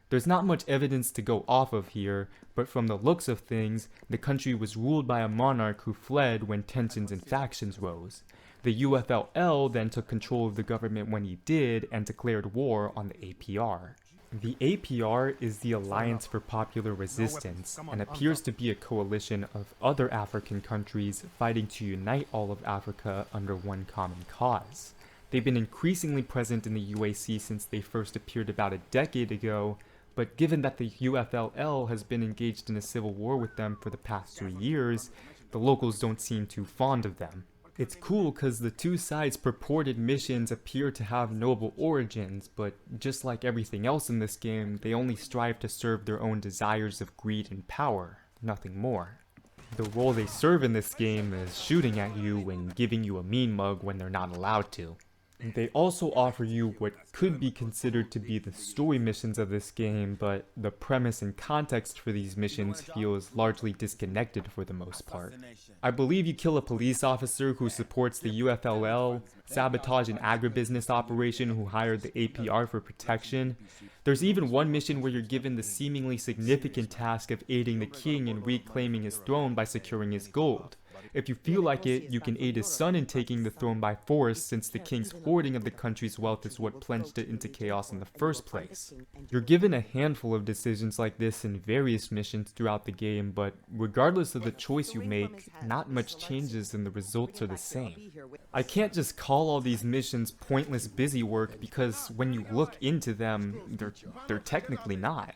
There's not much evidence to go off of here, but from the looks of things, the country was ruled by a monarch who fled when tensions and factions rose. The UFLL then took control of the government when he did and declared war on the APR. The APR is the Alliance for Popular Resistance and appears to be a coalition of other African countries fighting to unite all of Africa under one common cause. They've been increasingly present in the UAC since they first appeared about a decade ago, but given that the UFLL has been engaged in a civil war with them for the past 3 years, the locals don't seem too fond of them. It's cool because the two sides' purported missions appear to have noble origins, but just like everything else in this game, they only strive to serve their own desires of greed and power, nothing more. The role they serve in this game is shooting at you and giving you a mean mug when they're not allowed to. They also offer you what could be considered to be the story missions of this game, but the premise and context for these missions feels largely disconnected for the most part. I believe you kill a police officer who supports the UFLL, sabotage an agribusiness operation who hired the APR for protection. There's even one mission where you're given the seemingly significant task of aiding the king in reclaiming his throne by securing his gold. If you feel like it, you can aid his son in taking the throne by force, since the king's hoarding of the country's wealth is what plunged it into chaos in the first place. You're given a handful of decisions like this in various missions throughout the game, but regardless of the choice you make, not much changes and the results are the same. I can't just call all these missions pointless busy work because when you look into them, they're technically not.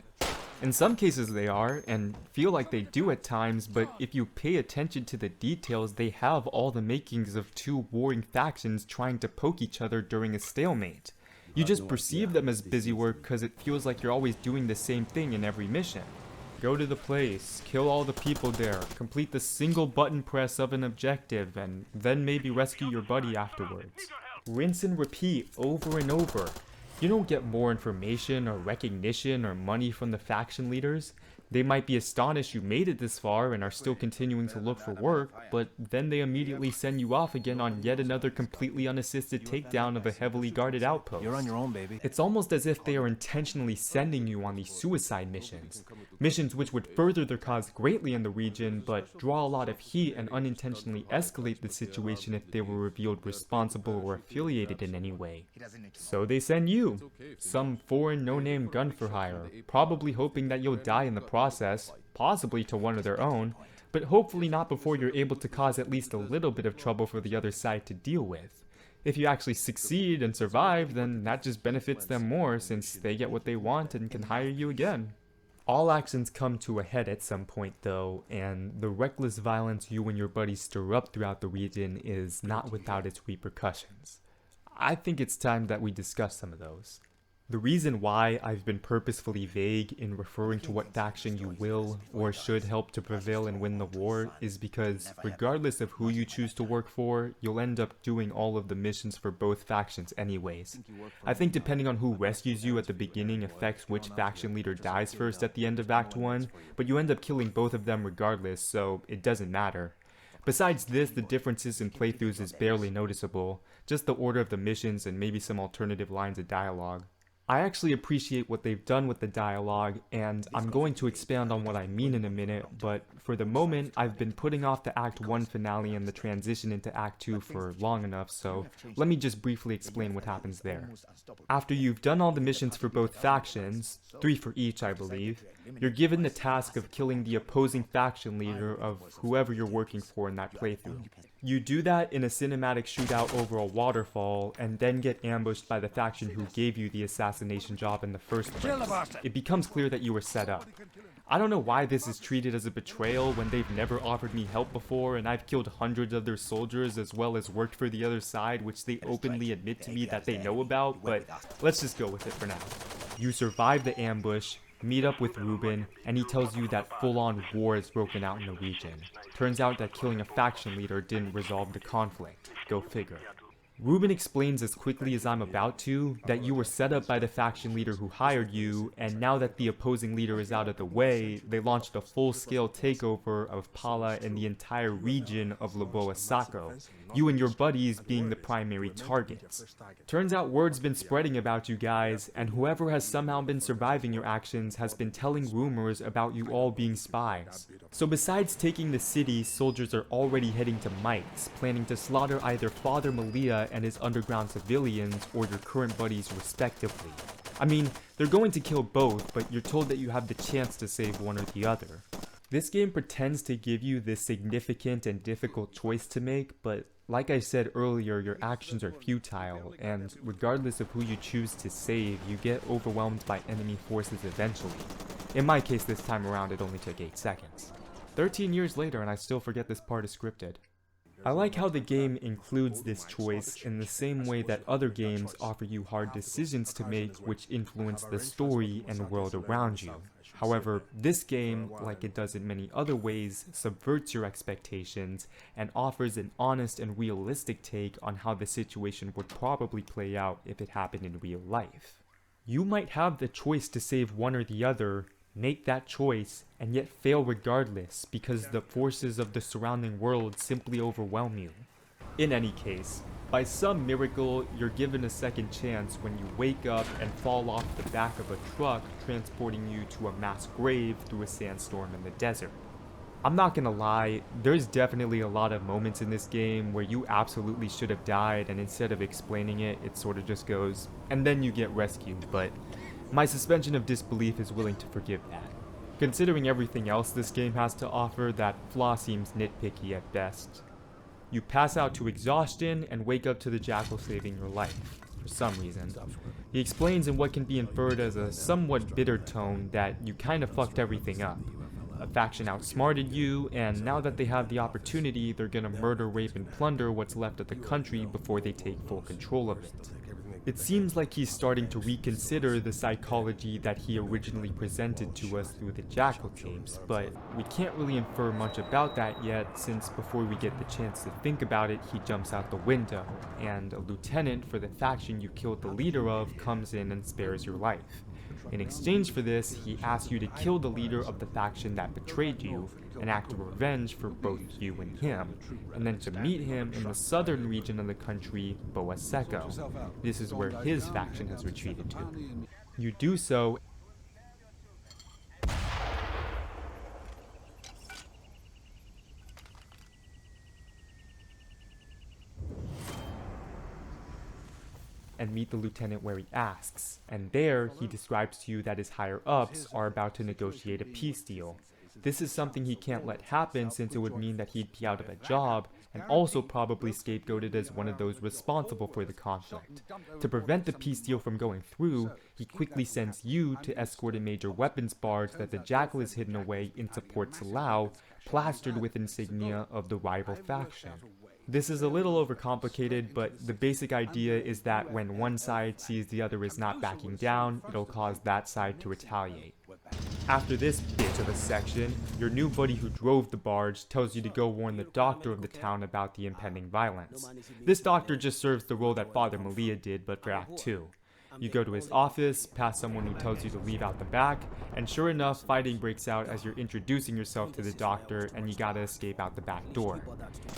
In some cases they are, and feel like they do at times, but if you pay attention to the details, they have all the makings of two warring factions trying to poke each other during a stalemate. You just perceive them as busy work because it feels like you're always doing the same thing in every mission. Go to the place, kill all the people there, complete the single button press of an objective, and then maybe rescue your buddy afterwards. Rinse and repeat over and over. You don't get more information or recognition or money from the faction leaders. They might be astonished you made it this far and are still continuing to look for work, but then they immediately send you off again on yet another completely unassisted takedown of a heavily guarded outpost. You're on your own, baby. It's almost as if they are intentionally sending you on these suicide missions. Missions which would further their cause greatly in the region, but draw a lot of heat and unintentionally escalate the situation if they were revealed responsible or affiliated in any way. So they send you, some foreign no-name gun for hire, probably hoping that you'll die in the process, possibly to one of their own, but hopefully not before you're able to cause at least a little bit of trouble for the other side to deal with. If you actually succeed and survive, then that just benefits them more since they get what they want and can hire you again. All actions come to a head at some point though, and the reckless violence you and your buddies stir up throughout the region is not without its repercussions. I think it's time that we discuss some of those. The reason why I've been purposefully vague in referring to what faction you will or should help to prevail and win the war is because regardless of who you choose to work for, you'll end up doing all of the missions for both factions anyways. I think depending on who rescues you at the beginning affects which faction leader dies first at the end of Act 1, but you end up killing both of them regardless, so it doesn't matter. Besides this, the differences in playthroughs is barely noticeable, just the order of the missions and maybe some alternative lines of dialogue. I actually appreciate what they've done with the dialogue, and I'm going to expand on what I mean in a minute, but for the moment, I've been putting off the Act 1 finale and the transition into Act 2 for long enough, so let me just briefly explain what happens there. After you've done all the missions for both factions, 3 for each I believe, you're given the task of killing the opposing faction leader of whoever you're working for in that playthrough. You do that in a cinematic shootout over a waterfall, and then get ambushed by the faction who gave you the assassination job in the first place. It becomes clear that you were set up. I don't know why this is treated as a betrayal when they've never offered me help before, and I've killed hundreds of their soldiers as well as worked for the other side, which they openly admit to me that they know about, but let's just go with it for now. You survive the ambush, meet up with Ruben, and he tells you that full-on war has broken out in the region. Turns out that killing a faction leader didn't resolve the conflict. Go figure. Ruben explains as quickly as I'm about to that you were set up by the faction leader who hired you, and now that the opposing leader is out of the way, they launched a full-scale takeover of Pala and the entire region of Laboa Sako, you and your buddies being the primary targets. Turns out word's been spreading about you guys, and whoever has somehow been surviving your actions has been telling rumors about you all being spies. So besides taking the city, soldiers are already heading to Mike's, planning to slaughter either Father Malia and his underground civilians or your current buddies respectively. I mean, they're going to kill both, but you're told that you have the chance to save one or the other. This game pretends to give you this significant and difficult choice to make, but like I said earlier, your actions are futile, and regardless of who you choose to save, you get overwhelmed by enemy forces eventually. In my case this time around, it only took 8 seconds. 13 years later and I still forget this part is scripted. I like how the game includes this choice in the same way that other games offer you hard decisions to make which influence the story and world around you. However, this game, like it does in many other ways, subverts your expectations and offers an honest and realistic take on how the situation would probably play out if it happened in real life. You might have the choice to save one or the other, make that choice, and yet fail regardless because the forces of the surrounding world simply overwhelm you. In any case, by some miracle, you're given a second chance when you wake up and fall off the back of a truck transporting you to a mass grave through a sandstorm in the desert. I'm not gonna lie, there's definitely a lot of moments in this game where you absolutely should have died, and instead of explaining it, it sort of just goes, and then you get rescued, but my suspension of disbelief is willing to forgive that. Considering everything else this game has to offer, that flaw seems nitpicky at best. You pass out to exhaustion and wake up to the jackal saving your life, for some reason. He explains in what can be inferred as a somewhat bitter tone that you kinda fucked everything up. A faction outsmarted you, and now that they have the opportunity, they're gonna murder, rape, and plunder what's left of the country before they take full control of it. It seems like he's starting to reconsider the psychology that he originally presented to us through the Jackal tapes, but we can't really infer much about that yet, since before we get the chance to think about it, he jumps out the window, and a lieutenant for the faction you killed the leader of comes in and spares your life. In exchange for this, he asks you to kill the leader of the faction that betrayed you, an act of revenge for both you and him, and then to meet him in the southern region of the country, Boa Seco. This is where his faction has retreated to. You do so and meet the lieutenant where he asks, and there he describes to you that his higher-ups are about to negotiate a peace deal. This is something he can't let happen since it would mean that he'd be out of a job, and also probably scapegoated as one of those responsible for the conflict. To prevent the peace deal from going through, he quickly sends you to escort a major weapons barge that the Jackal is hidden away into Port Salau, plastered with insignia of the rival faction. This is a little overcomplicated, but the basic idea is that when one side sees the other is not backing down, it'll cause that side to retaliate. After this bit of a section, your new buddy who drove the barge tells you to go warn the doctor of the town about the impending violence. This doctor just serves the role that Father Malia did, but for Act 2. You go to his office, past someone who tells you to leave out the back, and sure enough, fighting breaks out as you're introducing yourself to the doctor, and you gotta escape out the back door.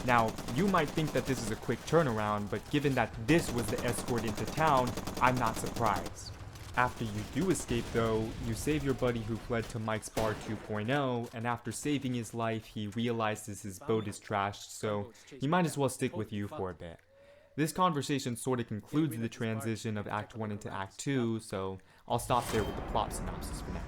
Now, you might think that this is a quick turnaround, but given that this was the escort into town, I'm not surprised. After you do escape though, you save your buddy who fled to Mike's Bar 2.0, and after saving his life, he realizes his boat is trashed, so he might as well stick with you for a bit. This conversation sort of concludes the transition of Act 1 into Act 2, so I'll stop there with the plot synopsis for now.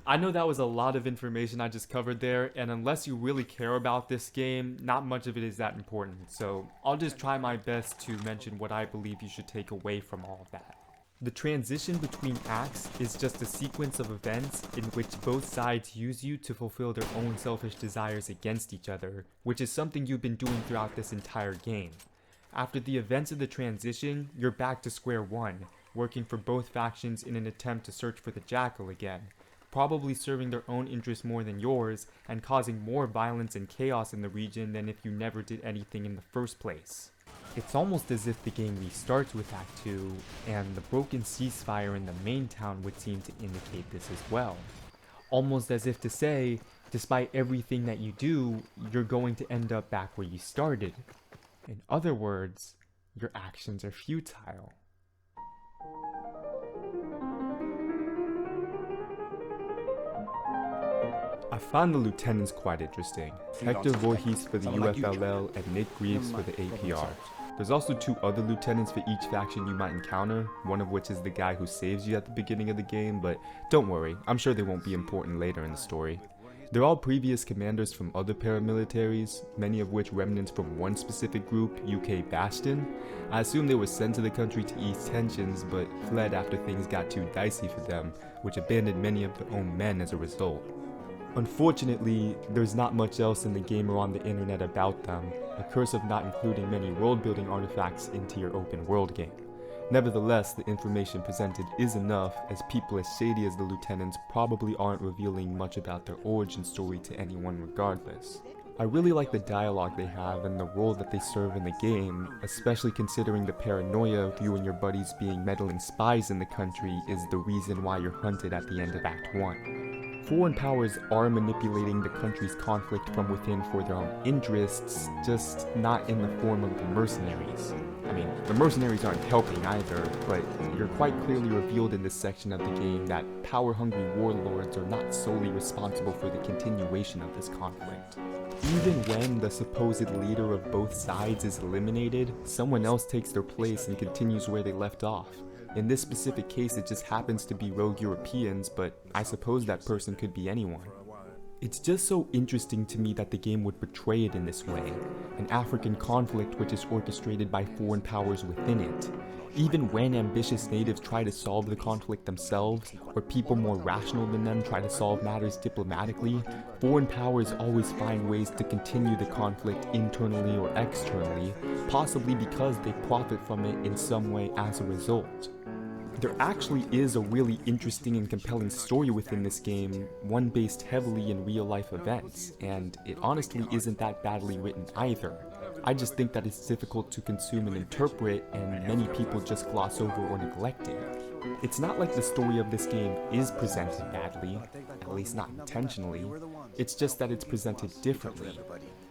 I know that was a lot of information I just covered there, and unless you really care about this game, not much of it is that important, so I'll just try my best to mention what I believe you should take away from all of that. The transition between acts is just a sequence of events in which both sides use you to fulfill their own selfish desires against each other, which is something you've been doing throughout this entire game. After the events of the transition, you're back to square one, working for both factions in an attempt to search for the Jackal again, probably serving their own interests more than yours, and causing more violence and chaos in the region than if you never did anything in the first place. It's almost as if the game restarts with Act 2, and the broken ceasefire in the main town would seem to indicate this as well. Almost as if to say, despite everything that you do, you're going to end up back where you started. In other words, your actions are futile. I found the lieutenants quite interesting. Hector Voorhees for the UFLL and Nick Greaves for the APR. There's also 2 other lieutenants for each faction you might encounter, one of which is the guy who saves you at the beginning of the game, but don't worry, I'm sure they won't be important later in the story. They're all previous commanders from other paramilitaries, many of which remnants from one specific group, UK Bastion. I assume they were sent to the country to ease tensions, but fled after things got too dicey for them, which abandoned many of their own men as a result. Unfortunately, there's not much else in the game or on the internet about them, a curse of not including many world-building artifacts into your open world game. Nevertheless, the information presented is enough, as people as shady as the lieutenants probably aren't revealing much about their origin story to anyone regardless. I really like the dialogue they have and the role that they serve in the game, especially considering the paranoia of you and your buddies being meddling spies in the country is the reason why you're hunted at the end of Act 1. Foreign powers are manipulating the country's conflict from within for their own interests, just not in the form of the mercenaries. I mean, the mercenaries aren't helping either, but you're quite clearly revealed in this section of the game that power-hungry warlords are not solely responsible for the continuation of this conflict. Even when the supposed leader of both sides is eliminated, someone else takes their place and continues where they left off. In this specific case, it just happens to be rogue Europeans, but I suppose that person could be anyone. It's just so interesting to me that the game would portray it in this way, an African conflict which is orchestrated by foreign powers within it. Even when ambitious natives try to solve the conflict themselves, or people more rational than them try to solve matters diplomatically, foreign powers always find ways to continue the conflict internally or externally, possibly because they profit from it in some way as a result. There actually is a really interesting and compelling story within this game, one based heavily in real-life events, and it honestly isn't that badly written either. I just think that it's difficult to consume and interpret, and many people just gloss over or neglect it. It's not like the story of this game is presented badly, at least not intentionally, it's just that it's presented differently.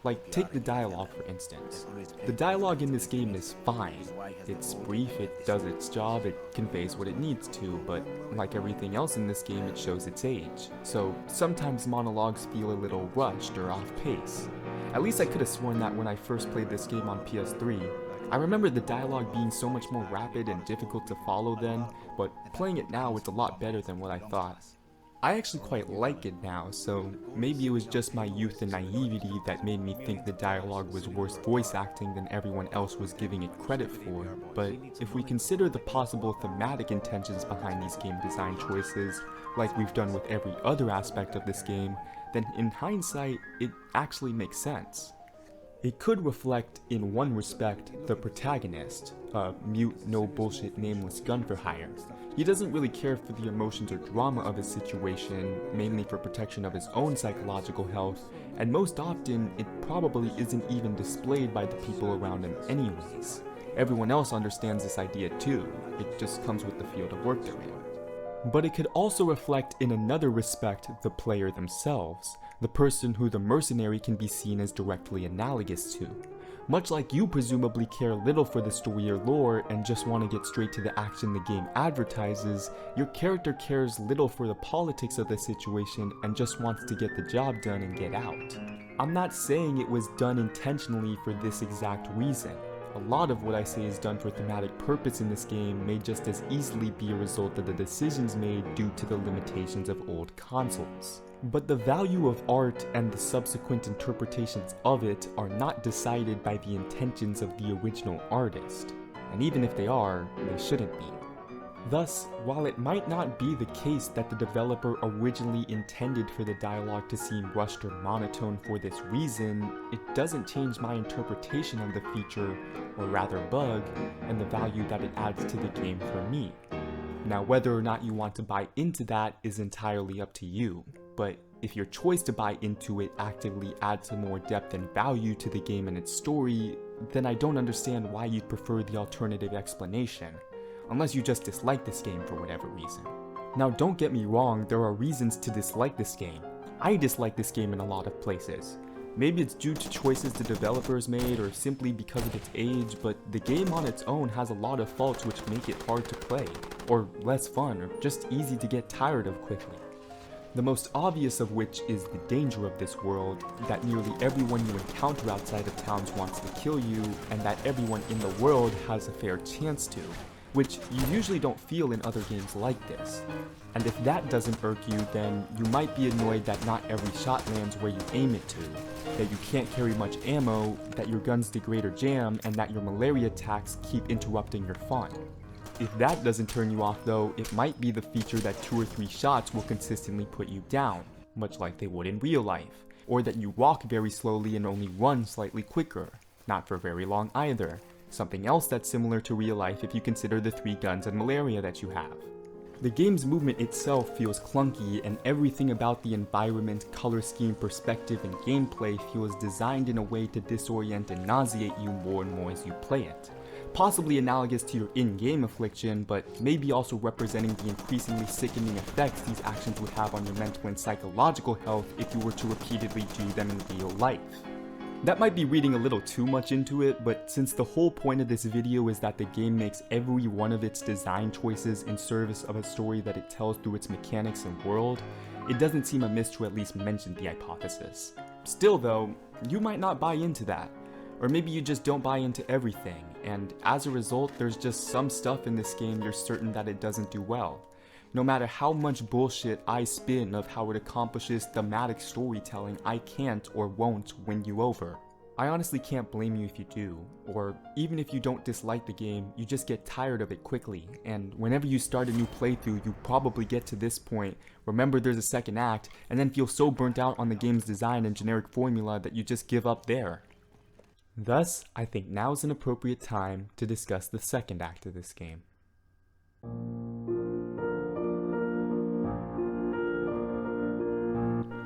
Like, take the dialogue for instance. The dialogue in this game is fine. It's brief, it does its job, it conveys what it needs to, but like everything else in this game, it shows its age. So sometimes monologues feel a little rushed or off pace. At least I could have sworn that when I first played this game on PS3. I remember the dialogue being so much more rapid and difficult to follow then, but playing it now it's a lot better than what I thought. I actually quite like it now, so maybe it was just my youth and naivety that made me think the dialogue was worse voice acting than everyone else was giving it credit for, but if we consider the possible thematic intentions behind these game design choices, like we've done with every other aspect of this game, then in hindsight, it actually makes sense. It could reflect, in one respect, the protagonist, a mute, no-bullshit nameless gun for hire. He doesn't really care for the emotions or drama of his situation, mainly for protection of his own psychological health, and most often, it probably isn't even displayed by the people around him anyways. Everyone else understands this idea too, it just comes with the field of work they're in. But it could also reflect in another respect the player themselves, the person who the mercenary can be seen as directly analogous to. Much like you presumably care little for the story or lore and just want to get straight to the action the game advertises, your character cares little for the politics of the situation and just wants to get the job done and get out. I'm not saying it was done intentionally for this exact reason. A lot of what I say is done for thematic purpose in this game may just as easily be a result of the decisions made due to the limitations of old consoles. But the value of art and the subsequent interpretations of it are not decided by the intentions of the original artist, and even if they are, they shouldn't be. Thus, while it might not be the case that the developer originally intended for the dialogue to seem rushed or monotone for this reason, it doesn't change my interpretation of the feature, or rather bug, and the value that it adds to the game for me. Now, whether or not you want to buy into that is entirely up to you, but if your choice to buy into it actively adds some more depth and value to the game and its story, then I don't understand why you'd prefer the alternative explanation, unless you just dislike this game for whatever reason. Now, don't get me wrong, there are reasons to dislike this game. I dislike this game in a lot of places. Maybe it's due to choices the developers made or simply because of its age, but the game on its own has a lot of faults which make it hard to play, or less fun, or just easy to get tired of quickly. The most obvious of which is the danger of this world, that nearly everyone you encounter outside of towns wants to kill you, and that everyone in the world has a fair chance to, which you usually don't feel in other games like this. And if that doesn't irk you, then you might be annoyed that not every shot lands where you aim it to, that you can't carry much ammo, that your guns degrade or jam, and that your malaria attacks keep interrupting your fun. If that doesn't turn you off though, it might be the feature that 2 or 3 shots will consistently put you down, much like they would in real life, or that you walk very slowly and only run slightly quicker, not for very long either, something else that's similar to real life if you consider the 3 guns and malaria that you have. The game's movement itself feels clunky, and everything about the environment, color scheme, perspective, and gameplay feels designed in a way to disorient and nauseate you more and more as you play it. Possibly analogous to your in-game affliction, but maybe also representing the increasingly sickening effects these actions would have on your mental and psychological health if you were to repeatedly do them in real life. That might be reading a little too much into it, but since the whole point of this video is that the game makes every one of its design choices in service of a story that it tells through its mechanics and world, it doesn't seem amiss to at least mention the hypothesis. Still though, you might not buy into that. Or maybe you just don't buy into everything, and as a result, there's just some stuff in this game you're certain that it doesn't do well. No matter how much bullshit I spin of how it accomplishes thematic storytelling, I can't or won't win you over. I honestly can't blame you if you do, or even if you don't dislike the game, you just get tired of it quickly, and whenever you start a new playthrough, you probably get to this point, remember there's a second act, and then feel so burnt out on the game's design and generic formula that you just give up there. Thus, I think now is an appropriate time to discuss the second act of this game.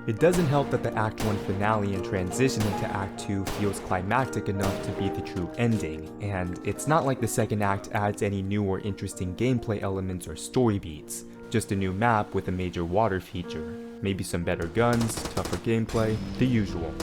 It doesn't help that the Act 1 finale and transition into Act 2 feels climactic enough to be the true ending, and it's not like the second act adds any new or interesting gameplay elements or story beats, just a new map with a major water feature, maybe some better guns, tougher gameplay, the usual.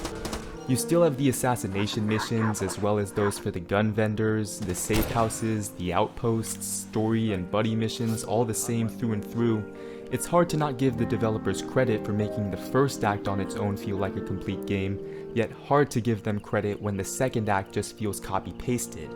You still have the assassination missions, as well as those for the gun vendors, the safe houses, the outposts, story and buddy missions, all the same through and through. It's hard to not give the developers credit for making the first act on its own feel like a complete game, yet hard to give them credit when the second act just feels copy-pasted.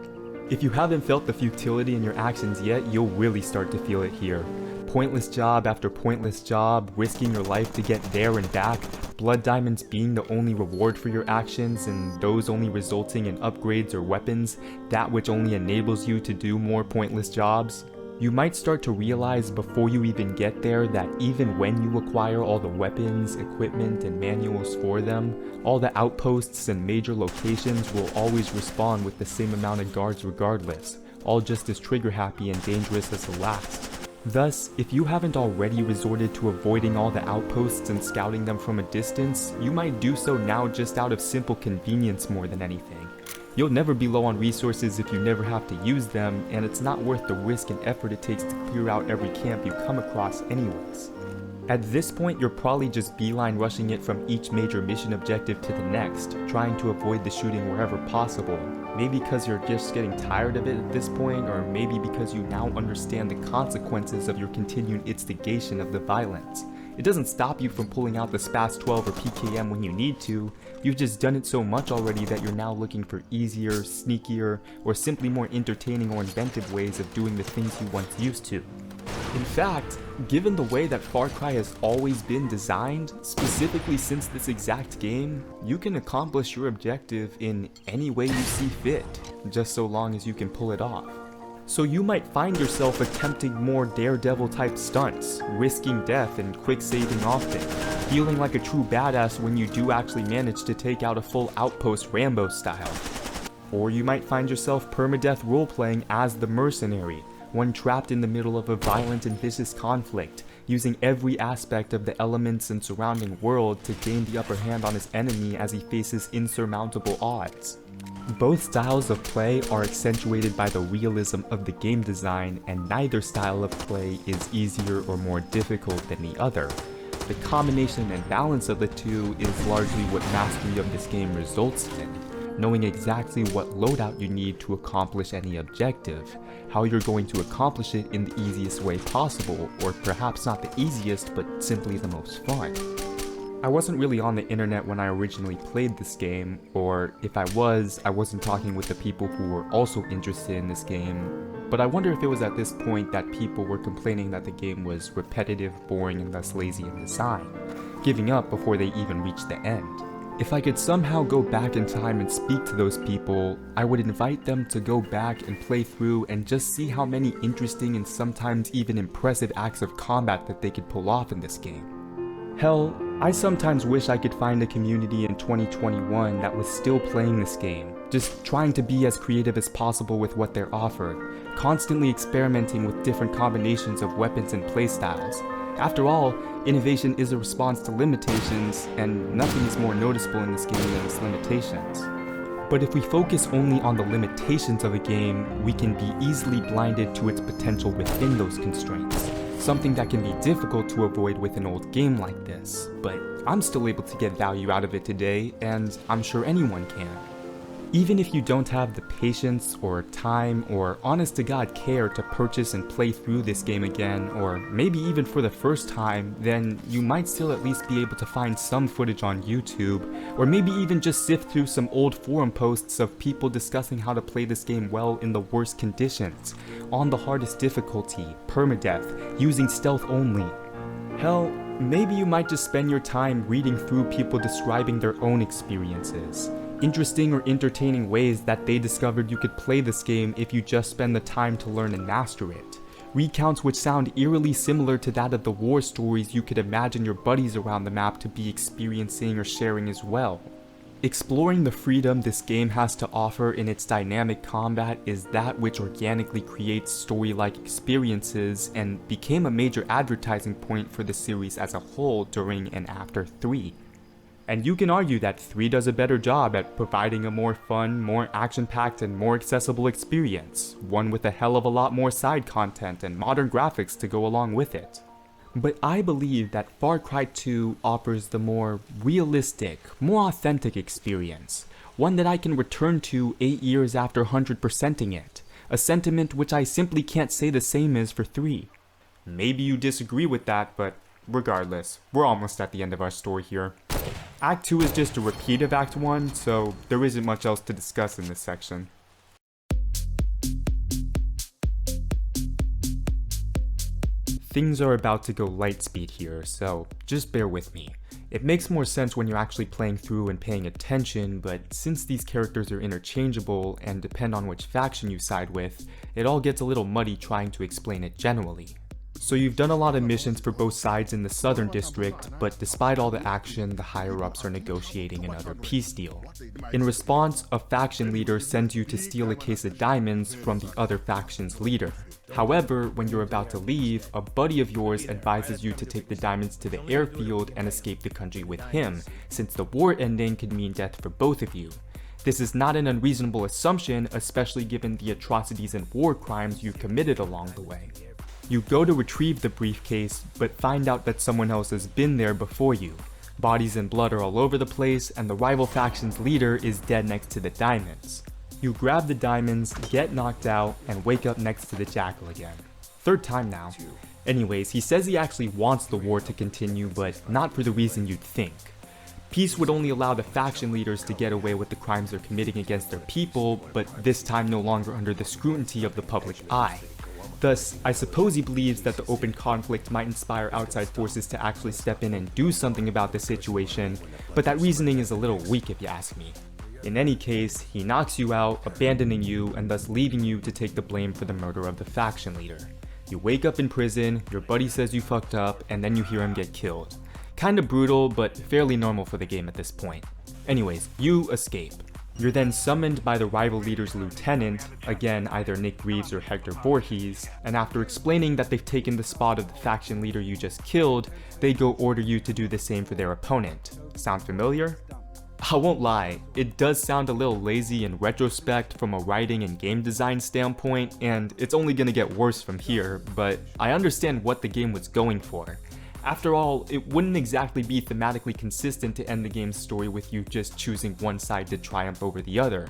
If you haven't felt the futility in your actions yet, you'll really start to feel it here. Pointless job after pointless job, risking your life to get there and back, blood diamonds being the only reward for your actions, and those only resulting in upgrades or weapons, that which only enables you to do more pointless jobs. You might start to realize before you even get there that even when you acquire all the weapons, equipment, and manuals for them, all the outposts and major locations will always respawn with the same amount of guards regardless, all just as trigger happy and dangerous as the last. Thus, if you haven't already resorted to avoiding all the outposts and scouting them from a distance, you might do so now just out of simple convenience more than anything. You'll never be low on resources if you never have to use them, and it's not worth the risk and effort it takes to clear out every camp you come across anyways. At this point, you're probably just beeline rushing it from each major mission objective to the next, trying to avoid the shooting wherever possible. Maybe because you're just getting tired of it at this point, or maybe because you now understand the consequences of your continued instigation of the violence. It doesn't stop you from pulling out the SPAS 12 or PKM when you need to, you've just done it so much already that you're now looking for easier, sneakier, or simply more entertaining or inventive ways of doing the things you once used to. In fact, given the way that Far Cry has always been designed, specifically since this exact game, you can accomplish your objective in any way you see fit, just so long as you can pull it off. So you might find yourself attempting more daredevil type stunts, risking death and quick saving often, feeling like a true badass when you do actually manage to take out a full outpost Rambo style. Or you might find yourself permadeath roleplaying as the mercenary, one trapped in the middle of a violent and vicious conflict, using every aspect of the elements and surrounding world to gain the upper hand on his enemy as he faces insurmountable odds. Both styles of play are accentuated by the realism of the game design, and neither style of play is easier or more difficult than the other. The combination and balance of the two is largely what mastery of this game results in. knowing exactly what loadout you need to accomplish any objective, how you're going to accomplish it in the easiest way possible, or perhaps not the easiest, but simply the most fun. I wasn't really on the internet when I originally played this game, or if I wasn't talking with the people who were also interested in this game, but I wonder if it was at this point that people were complaining that the game was repetitive, boring, and thus lazy in design, giving up before they even reached the end. If I could somehow go back in time and speak to those people, I would invite them to go back and play through and just see how many interesting and sometimes even impressive acts of combat that they could pull off in this game. Hell, I sometimes wish I could find a community in 2021 that was still playing this game, just trying to be as creative as possible with what they're offered, constantly experimenting with different combinations of weapons and playstyles. After all, innovation is a response to limitations, and nothing is more noticeable in this game than its limitations. But if we focus only on the limitations of a game, we can be easily blinded to its potential within those constraints. Something that can be difficult to avoid with an old game like this, but I'm still able to get value out of it today, and I'm sure anyone can. Even if you don't have the patience or time or honest to God care to purchase and play through this game again, or maybe even for the first time, then you might still at least be able to find some footage on YouTube, or maybe even just sift through some old forum posts of people discussing how to play this game well in the worst conditions, on the hardest difficulty, permadeath, using stealth only. Hell, maybe you might just spend your time reading through people describing their own experiences. Interesting or entertaining ways that they discovered you could play this game if you just spend the time to learn and master it. Recounts which sound eerily similar to that of the war stories you could imagine your buddies around the map to be experiencing or sharing as well. Exploring the freedom this game has to offer in its dynamic combat is that which organically creates story-like experiences and became a major advertising point for the series as a whole during and after 3. And you can argue that 3 does a better job at providing a more fun, more action-packed, and more accessible experience, one with a hell of a lot more side content and modern graphics to go along with it. But I believe that Far Cry 2 offers the more realistic, more authentic experience, one that I can return to 8 years after 100%ing it, a sentiment which I simply can't say the same is for 3. Maybe you disagree with that, but regardless, we're almost at the end of our story here. Act 2 is just a repeat of Act 1, so there isn't much else to discuss in this section. Things are about to go light speed here, so just bear with me. It makes more sense when you're actually playing through and paying attention, but since these characters are interchangeable and depend on which faction you side with, it all gets a little muddy trying to explain it generally. So you've done a lot of missions for both sides in the Southern District, but despite all the action, the higher-ups are negotiating another peace deal. In response, a faction leader sends you to steal a case of diamonds from the other faction's leader. However, when you're about to leave, a buddy of yours advises you to take the diamonds to the airfield and escape the country with him, since the war ending could mean death for both of you. This is not an unreasonable assumption, especially given the atrocities and war crimes you've committed along the way. You go to retrieve the briefcase, but find out that someone else has been there before you. Bodies and blood are all over the place, and the rival faction's leader is dead next to the diamonds. You grab the diamonds, get knocked out, and wake up next to the jackal again. 3rd time now. Anyways, he says he actually wants the war to continue, but not for the reason you'd think. Peace would only allow the faction leaders to get away with the crimes they're committing against their people, but this time no longer under the scrutiny of the public eye. Thus, I suppose he believes that the open conflict might inspire outside forces to actually step in and do something about the situation, but that reasoning is a little weak if you ask me. In any case, he knocks you out, abandoning you and thus leaving you to take the blame for the murder of the faction leader. You wake up in prison, your buddy says you fucked up, and then you hear him get killed. Kinda brutal, but fairly normal for the game at this point. Anyways, you escape. You're then summoned by the rival leader's lieutenant, again either Nick Reeves or Hector Voorhees, and after explaining that they've taken the spot of the faction leader you just killed, they go order you to do the same for their opponent. Sound familiar? I won't lie, it does sound a little lazy in retrospect from a writing and game design standpoint, and it's only gonna get worse from here, but I understand what the game was going for. After all, it wouldn't exactly be thematically consistent to end the game's story with you just choosing one side to triumph over the other.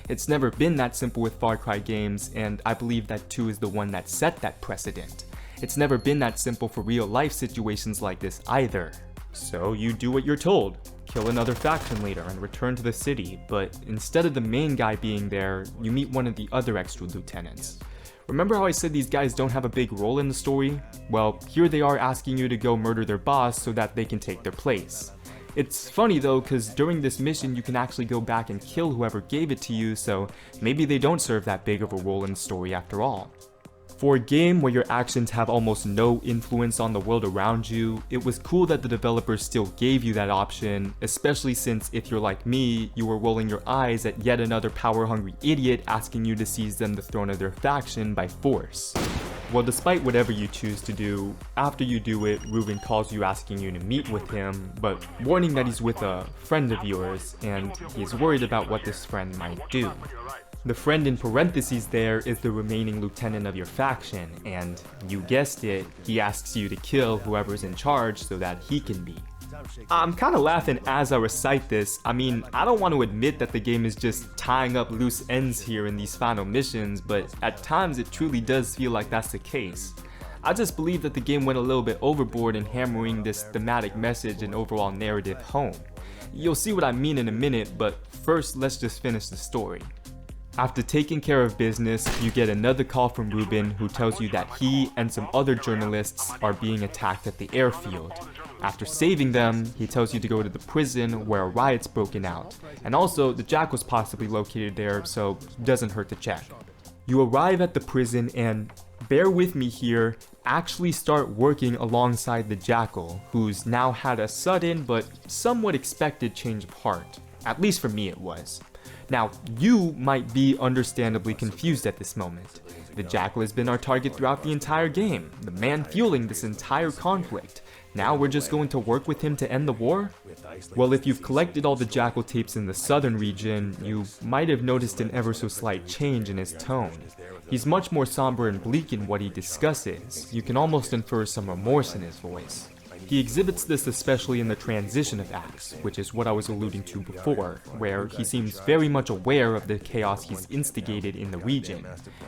It's never been that simple with Far Cry games, and I believe that 2 is the one that set that precedent. It's never been that simple for real life situations like this either. So you do what you're told. Kill another faction leader and return to the city, but instead of the main guy being there, you meet one of the other extra lieutenants. Remember how I said these guys don't have a big role in the story? Well, here they are asking you to go murder their boss so that they can take their place. It's funny though, cause during this mission you can actually go back and kill whoever gave it to you, so maybe they don't serve that big of a role in the story after all. For a game where your actions have almost no influence on the world around you, it was cool that the developers still gave you that option, especially since if you're like me, you were rolling your eyes at yet another power-hungry idiot asking you to seize them the throne of their faction by force. Well, despite whatever you choose to do, after you do it, Ruben calls you asking you to meet with him, but warning that he's with a friend of yours, and he's worried about what this friend might do. The friend in parentheses there is the remaining lieutenant of your faction, and you guessed it, he asks you to kill whoever's in charge so that he can be. I'm kinda laughing as I recite this. I mean, I don't want to admit that the game is just tying up loose ends here in these final missions, but at times it truly does feel like that's the case. I just believe that the game went a little bit overboard in hammering this thematic message and overall narrative home. You'll see what I mean in a minute, but first let's just finish the story. After taking care of business, you get another call from Ruben who tells you that he and some other journalists are being attacked at the airfield. After saving them, he tells you to go to the prison where a riot's broken out, and also the Jackal's possibly located there, so it doesn't hurt to check. You arrive at the prison and, bear with me here, actually start working alongside the Jackal, who's now had a sudden but somewhat expected change of heart. At least for me it was. Now, you might be understandably confused at this moment. The Jackal has been our target throughout the entire game, the man fueling this entire conflict. Now we're just going to work with him to end the war? Well, if you've collected all the Jackal tapes in the southern region, you might have noticed an ever so slight change in his tone. He's much more somber and bleak in what he discusses. You can almost infer some remorse in his voice. He exhibits this especially in the transition of acts, which is what I was alluding to before, where he seems very much aware of the chaos he's instigated in the region.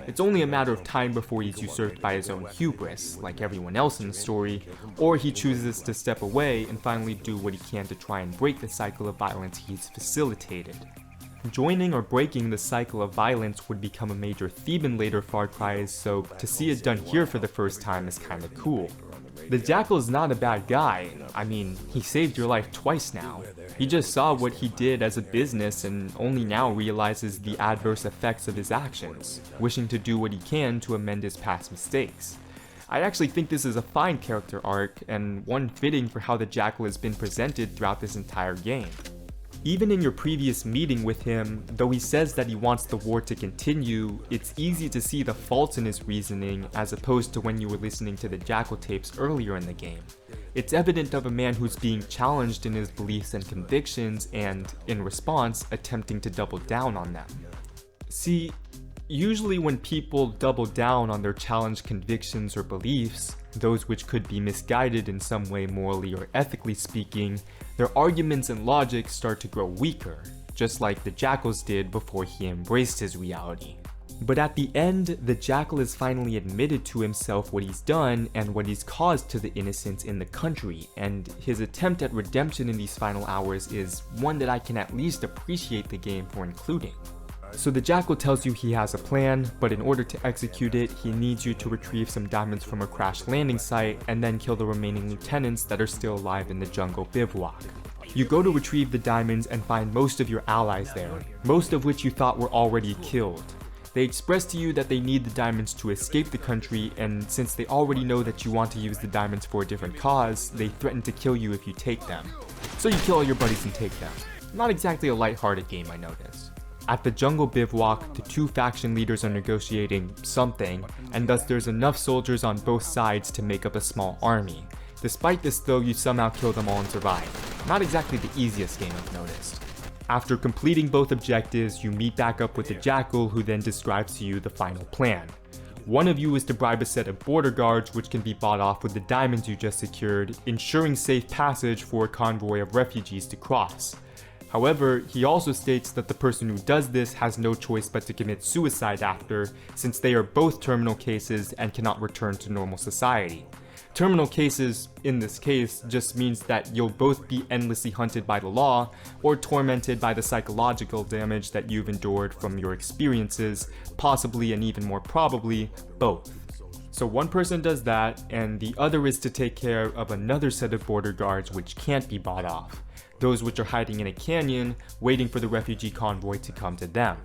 It's only a matter of time before he's usurped by his own hubris, like everyone else in the story, or he chooses to step away and finally do what he can to try and break the cycle of violence he's facilitated. Joining or breaking the cycle of violence would become a major theme in later Far Cries, so to see it done here for the first time is kinda cool. The Jackal is not a bad guy. I mean, he saved your life twice now. He just saw what he did as a business and only now realizes the adverse effects of his actions, wishing to do what he can to amend his past mistakes. I actually think this is a fine character arc, and one fitting for how the Jackal has been presented throughout this entire game. Even in your previous meeting with him, though he says that he wants the war to continue, it's easy to see the faults in his reasoning as opposed to when you were listening to the Jackal tapes earlier in the game. It's evident of a man who's being challenged in his beliefs and convictions and, in response, attempting to double down on them. See, usually when people double down on their challenged convictions or beliefs, those which could be misguided in some way morally or ethically speaking, their arguments and logic start to grow weaker, just like the Jackal's did before he embraced his reality. But at the end, the Jackal has finally admitted to himself what he's done and what he's caused to the innocents in the country, and his attempt at redemption in these final hours is one that I can at least appreciate the game for including. So the Jackal tells you he has a plan, but in order to execute it, he needs you to retrieve some diamonds from a crash landing site and then kill the remaining lieutenants that are still alive in the jungle bivouac. You go to retrieve the diamonds and find most of your allies there, most of which you thought were already killed. They express to you that they need the diamonds to escape the country, and since they already know that you want to use the diamonds for a different cause, they threaten to kill you if you take them. So you kill all your buddies and take them. Not exactly a lighthearted game, I noticed. At the jungle bivouac, the two faction leaders are negotiating something, and thus there's enough soldiers on both sides to make up a small army. Despite this though, you somehow kill them all and survive. Not exactly the easiest game I've noticed. After completing both objectives, you meet back up with the Jackal, who then describes to you the final plan. One of you is to bribe a set of border guards, which can be bought off with the diamonds you just secured, ensuring safe passage for a convoy of refugees to cross. However, he also states that the person who does this has no choice but to commit suicide after, since they are both terminal cases and cannot return to normal society. Terminal cases, in this case, just means that you'll both be endlessly hunted by the law, or tormented by the psychological damage that you've endured from your experiences, possibly and even more probably, both. So one person does that, and the other is to take care of another set of border guards which can't be bought off, those which are hiding in a canyon, waiting for the refugee convoy to come to them.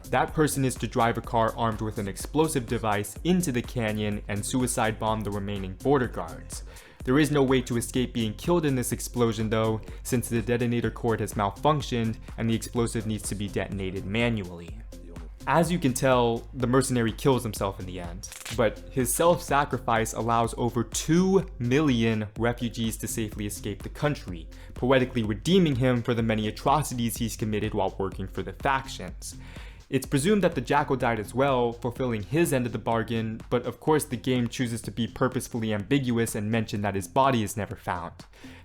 That person is to drive a car armed with an explosive device into the canyon and suicide bomb the remaining border guards. There is no way to escape being killed in this explosion though, since the detonator cord has malfunctioned and the explosive needs to be detonated manually. As you can tell, the mercenary kills himself in the end, but his self-sacrifice allows over 2 million refugees to safely escape the country, poetically redeeming him for the many atrocities he's committed while working for the factions. It's presumed that the Jackal died as well, fulfilling his end of the bargain, but of course the game chooses to be purposefully ambiguous and mention that his body is never found.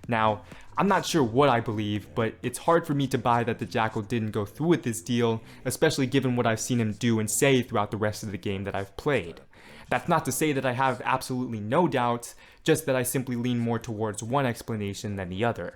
Now, I'm not sure what I believe, but it's hard for me to buy that the Jackal didn't go through with this deal, especially given what I've seen him do and say throughout the rest of the game that I've played. That's not to say that I have absolutely no doubts, just that I simply lean more towards one explanation than the other.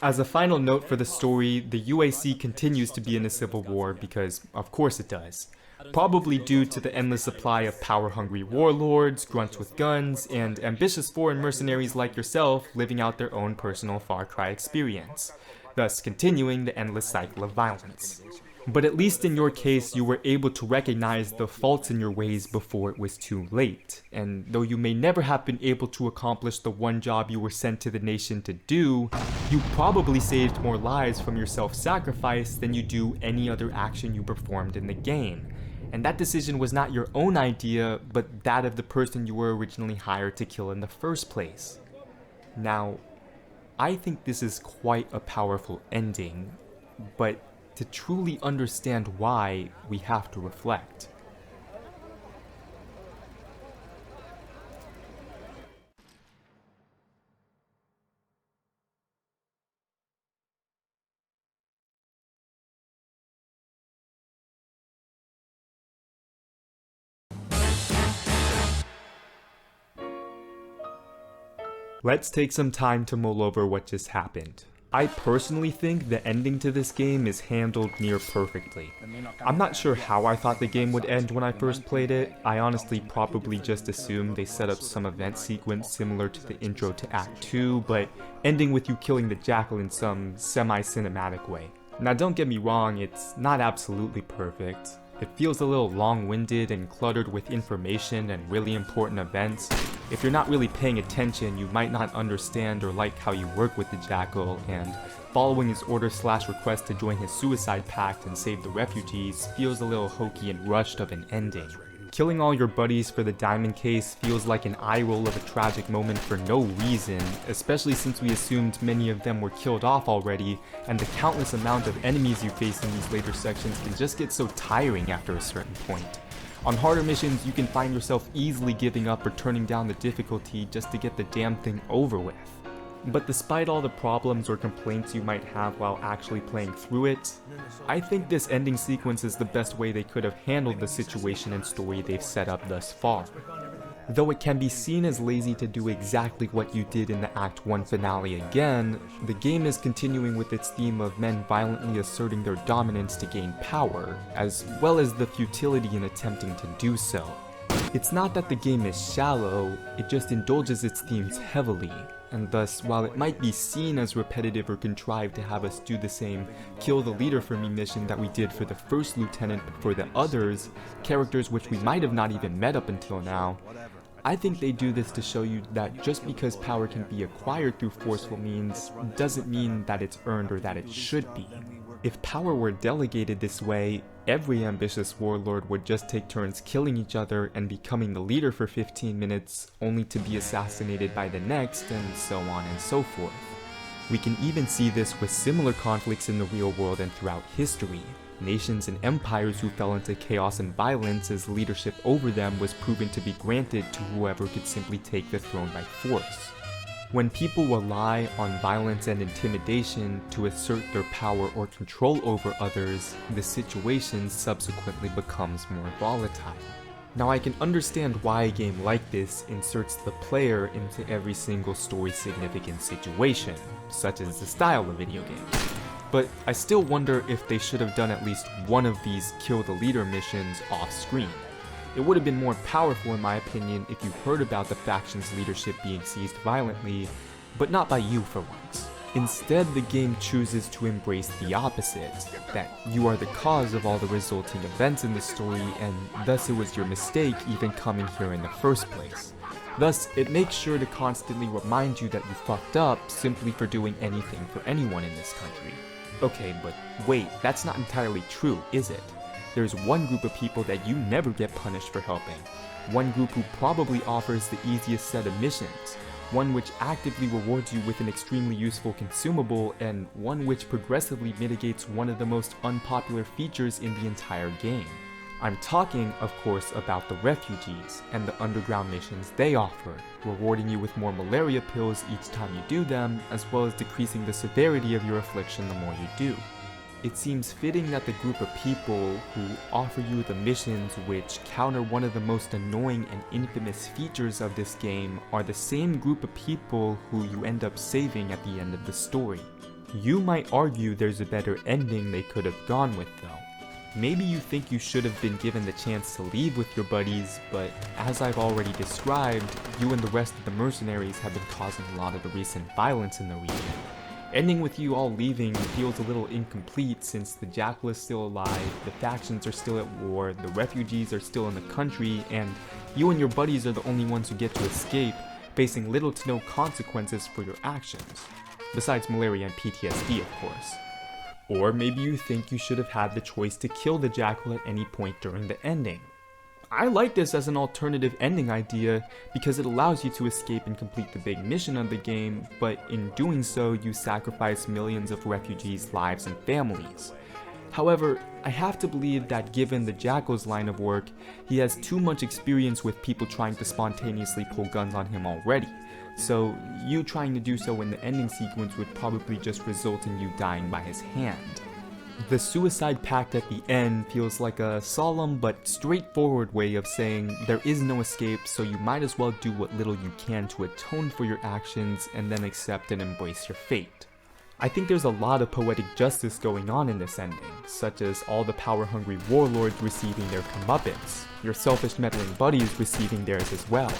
As a final note for the story, the UAC continues to be in a civil war because, of course it does. Probably due to the endless supply of power-hungry warlords, grunts with guns, and ambitious foreign mercenaries like yourself living out their own personal Far Cry experience, thus continuing the endless cycle of violence. But at least in your case, you were able to recognize the faults in your ways before it was too late. And though you may never have been able to accomplish the one job you were sent to the nation to do, you probably saved more lives from your self-sacrifice than you do any other action you performed in the game. And that decision was not your own idea, but that of the person you were originally hired to kill in the first place. Now, I think this is quite a powerful ending, but to truly understand why, we have to reflect. Let's take some time to mull over what just happened. I personally think the ending to this game is handled near perfectly. I'm not sure how I thought the game would end when I first played it. I honestly probably just assumed they set up some event sequence similar to the intro to Act 2, but ending with you killing the Jackal in some semi-cinematic way. Now don't get me wrong, it's not absolutely perfect. It feels a little long-winded and cluttered with information and really important events. If you're not really paying attention, you might not understand or like how you work with the Jackal, and following his order/request to join his suicide pact and save the refugees feels a little hokey and rushed of an ending. Killing all your buddies for the diamond case feels like an eye roll of a tragic moment for no reason, especially since we assumed many of them were killed off already, and the countless amount of enemies you face in these later sections can just get so tiring after a certain point. On harder missions, you can find yourself easily giving up or turning down the difficulty just to get the damn thing over with. But despite all the problems or complaints you might have while actually playing through it, I think this ending sequence is the best way they could have handled the situation and story they've set up thus far. Though it can be seen as lazy to do exactly what you did in the Act 1 finale again, the game is continuing with its theme of men violently asserting their dominance to gain power, as well as the futility in attempting to do so. It's not that the game is shallow, it just indulges its themes heavily, and thus, while it might be seen as repetitive or contrived to have us do the same kill the leader for me mission that we did for the first lieutenant but for the others, characters which we might have not even met up until now, I think they do this to show you that just because power can be acquired through forceful means doesn't mean that it's earned or that it should be. If power were delegated this way, every ambitious warlord would just take turns killing each other and becoming the leader for 15 minutes, only to be assassinated by the next, and so on and so forth. We can even see this with similar conflicts in the real world and throughout history. nations and empires who fell into chaos and violence as leadership over them was proven to be granted to whoever could simply take the throne by force. When people rely on violence and intimidation to assert their power or control over others, the situation subsequently becomes more volatile. Now I can understand why a game like this inserts the player into every single story significant situation, such as the style of video games. But I still wonder if they should have done at least one of these kill the leader missions off screen. It would have been more powerful in my opinion if you heard about the faction's leadership being seized violently, but not by you for once. Instead, the game chooses to embrace the opposite, that you are the cause of all the resulting events in the story, and thus it was your mistake even coming here in the first place. Thus, it makes sure to constantly remind you that you fucked up simply for doing anything for anyone in this country. Okay, but wait, that's not entirely true, is it? There's one group of people that you never get punished for helping. One group who probably offers the easiest set of missions. One which actively rewards you with an extremely useful consumable, and one which progressively mitigates one of the most unpopular features in the entire game. I'm talking, of course, about the refugees and the underground missions they offer, rewarding you with more malaria pills each time you do them, as well as decreasing the severity of your affliction the more you do. It seems fitting that the group of people who offer you the missions which counter one of the most annoying and infamous features of this game are the same group of people who you end up saving at the end of the story. You might argue there's a better ending they could have gone with though. Maybe you think you should have been given the chance to leave with your buddies, but as I've already described, you and the rest of the mercenaries have been causing a lot of the recent violence in the region. Ending with you all leaving feels a little incomplete since the Jackal is still alive, the factions are still at war, the refugees are still in the country, and you and your buddies are the only ones who get to escape, facing little to no consequences for your actions. Besides malaria and PTSD, of course. Or maybe you think you should have had the choice to kill the Jackal at any point during the ending. I like this as an alternative ending idea because it allows you to escape and complete the big mission of the game, but in doing so you sacrifice millions of refugees' lives and families. However, I have to believe that given the Jackal's line of work, he has too much experience with people trying to spontaneously pull guns on him already, so you trying to do so in the ending sequence would probably just result in you dying by his hand. The suicide pact at the end feels like a solemn but straightforward way of saying there is no escape, so you might as well do what little you can to atone for your actions and then accept and embrace your fate. I think there's a lot of poetic justice going on in this ending, such as all the power-hungry warlords receiving their comeuppance, your selfish meddling buddies receiving theirs as well.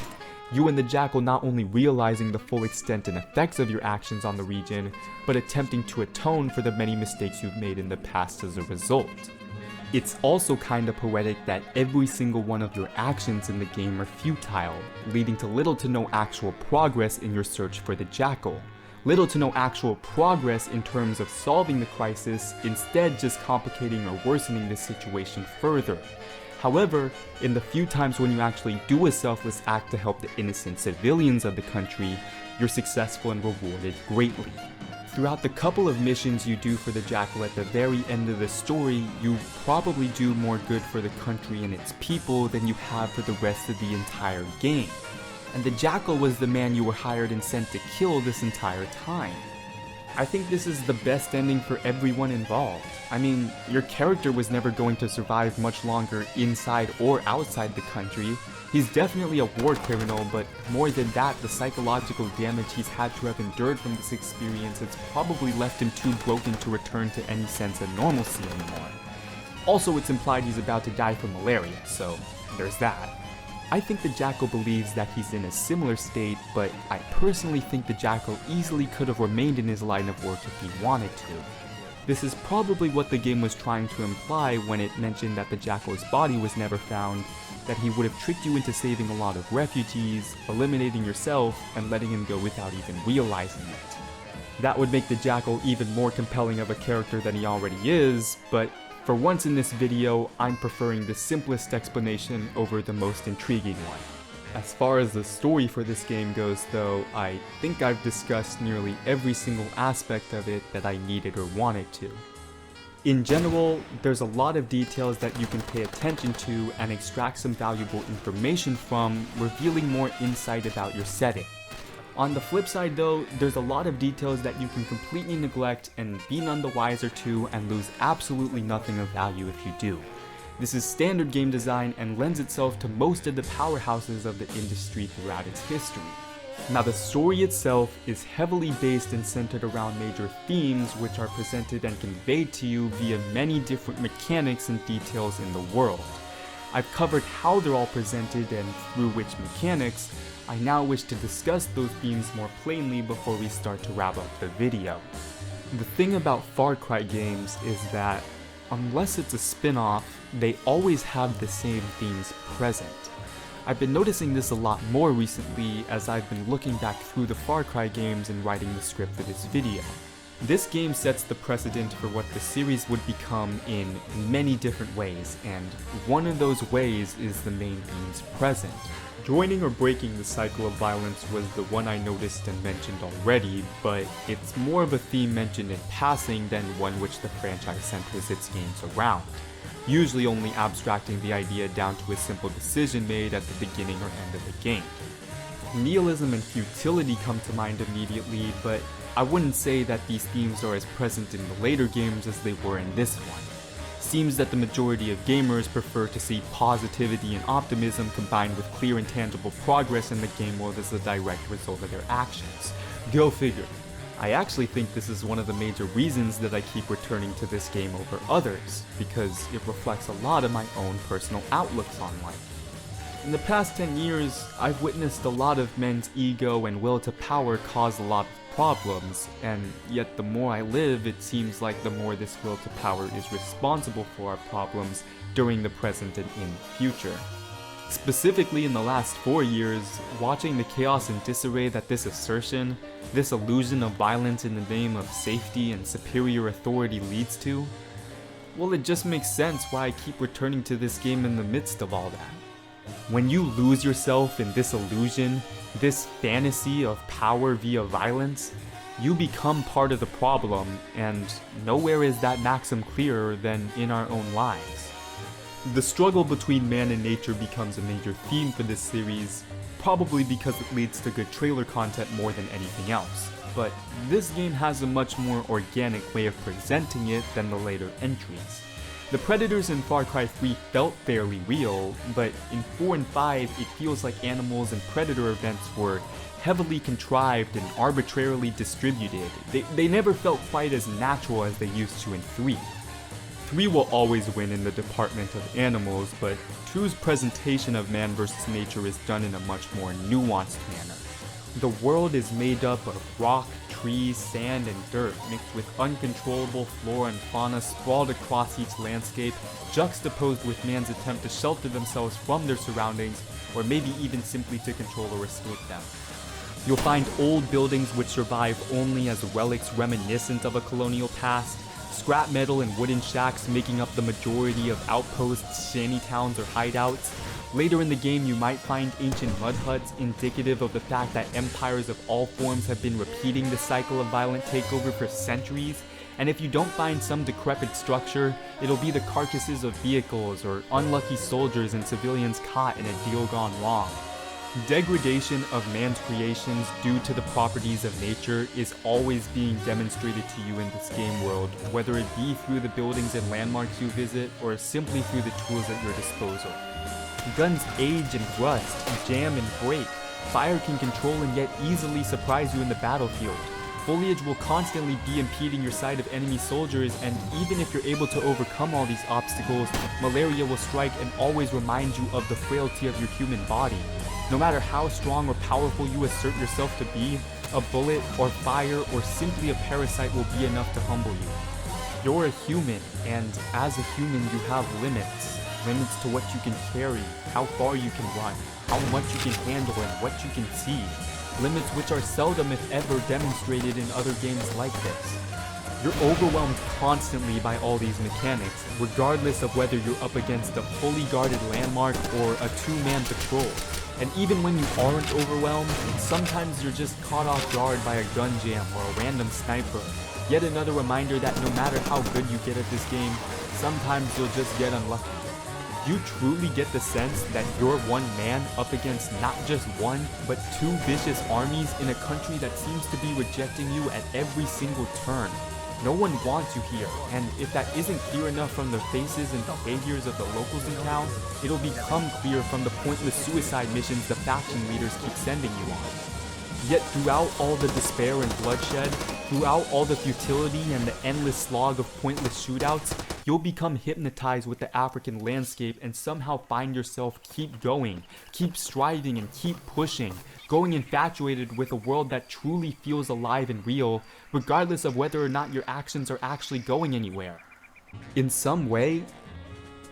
You and the Jackal not only realizing the full extent and effects of your actions on the region, but attempting to atone for the many mistakes you've made in the past as a result. It's also kinda poetic that every single one of your actions in the game are futile, leading to little to no actual progress in your search for the Jackal. Little to no actual progress in terms of solving the crisis, instead just complicating or worsening the situation further. However, in the few times when you actually do a selfless act to help the innocent civilians of the country, you're successful and rewarded greatly. Throughout the couple of missions you do for the Jackal at the very end of the story, you probably do more good for the country and its people than you have for the rest of the entire game. And the Jackal was the man you were hired and sent to kill this entire time. I think this is the best ending for everyone involved. I mean, your character was never going to survive much longer inside or outside the country. He's definitely a war criminal, but more than that, the psychological damage he's had to have endured from this experience has probably left him too broken to return to any sense of normalcy anymore. Also, it's implied he's about to die from malaria, so there's that. I think the Jackal believes that he's in a similar state, but I personally think the Jackal easily could have remained in his line of work if he wanted to. This is probably what the game was trying to imply when it mentioned that the Jackal's body was never found, that he would have tricked you into saving a lot of refugees, eliminating yourself, and letting him go without even realizing it. That would make the Jackal even more compelling of a character than he already is, but for once in this video, I'm preferring the simplest explanation over the most intriguing one. As far as the story for this game goes though, I think I've discussed nearly every single aspect of it that I needed or wanted to. In general, there's a lot of details that you can pay attention to and extract some valuable information from, revealing more insight about your setting. On the flip side though, there's a lot of details that you can completely neglect and be none the wiser to and lose absolutely nothing of value if you do. This is standard game design and lends itself to most of the powerhouses of the industry throughout its history. Now the story itself is heavily based and centered around major themes which are presented and conveyed to you via many different mechanics and details in the world. I've covered how they're all presented and through which mechanics. I now wish to discuss those themes more plainly before we start to wrap up the video. The thing about Farcry games is that, unless it's a spin-off, they always have the same themes present. I've been noticing this a lot more recently as I've been looking back through the Farcry games and writing the script for this video. This game sets the precedent for what the series would become in many different ways, and one of those ways is the main themes present. Joining or breaking the cycle of violence was the one I noticed and mentioned already, but it's more of a theme mentioned in passing than one which the franchise centers its games around, usually only abstracting the idea down to a simple decision made at the beginning or end of the game. Nihilism and futility come to mind immediately, but I wouldn't say that these themes are as present in the later games as they were in this one. Seems that the majority of gamers prefer to see positivity and optimism combined with clear and tangible progress in the game world as a direct result of their actions. Go figure. I actually think this is one of the major reasons that I keep returning to this game over others, because it reflects a lot of my own personal outlooks on life. In the past 10 years, I've witnessed a lot of men's ego and will to power cause a lot of problems, and yet the more I live, it seems like the more this will to power is responsible for our problems during the present and in the future. Specifically in the last 4 years, watching the chaos and disarray that this assertion, this illusion of violence in the name of safety and superior authority leads to, well, it just makes sense why I keep returning to this game in the midst of all that. When you lose yourself in this illusion, this fantasy of power via violence, you become part of the problem, and nowhere is that maxim clearer than in our own lives. The struggle between man and nature becomes a major theme for this series, probably because it leads to good trailer content more than anything else, but this game has a much more organic way of presenting it than the later entries. The predators in Far Cry 3 felt fairly real, but in 4 and 5 it feels like animals and predator events were heavily contrived and arbitrarily distributed. They never felt quite as natural as they used to in 3. 3 will always win in the department of animals, but 2's presentation of man versus nature is done in a much more nuanced manner. The world is made up of rock, trees, sand, and dirt, mixed with uncontrollable flora and fauna sprawled across each landscape, juxtaposed with man's attempt to shelter themselves from their surroundings, or maybe even simply to control or escape them. You'll find old buildings which survive only as relics reminiscent of a colonial past, scrap metal and wooden shacks making up the majority of outposts, shantytowns, or hideouts. Later in the game, you might find ancient mud huts indicative of the fact that empires of all forms have been repeating the cycle of violent takeover for centuries, and if you don't find some decrepit structure, it'll be the carcasses of vehicles or unlucky soldiers and civilians caught in a deal gone wrong. Degradation of man's creations due to the properties of nature is always being demonstrated to you in this game world, whether it be through the buildings and landmarks you visit, or simply through the tools at your disposal. Guns age and rust, jam and break. Fire can control and yet easily surprise you in the battlefield. Foliage will constantly be impeding your sight of enemy soldiers, and even if you're able to overcome all these obstacles, malaria will strike and always remind you of the frailty of your human body. No matter how strong or powerful you assert yourself to be, a bullet or fire or simply a parasite will be enough to humble you. You're a human, and as a human you have limits. Limits to what you can carry, how far you can run, how much you can handle, and what you can see. Limits which are seldom if ever demonstrated in other games like this. You're overwhelmed constantly by all these mechanics, regardless of whether you're up against a fully guarded landmark or a two-man patrol. And even when you aren't overwhelmed, sometimes you're just caught off guard by a gun jam or a random sniper. Yet another reminder that no matter how good you get at this game, sometimes you'll just get unlucky. You truly get the sense that you're one man up against not just one, but two vicious armies in a country that seems to be rejecting you at every single turn. No one wants you here, and if that isn't clear enough from the faces and behaviors of the locals in town, it'll become clear from the pointless suicide missions the faction leaders keep sending you on. Yet throughout all the despair and bloodshed, throughout all the futility and the endless slog of pointless shootouts, you'll become hypnotized with the African landscape and somehow find yourself keep going, keep striving and keep pushing, going infatuated with a world that truly feels alive and real, regardless of whether or not your actions are actually going anywhere. In some way,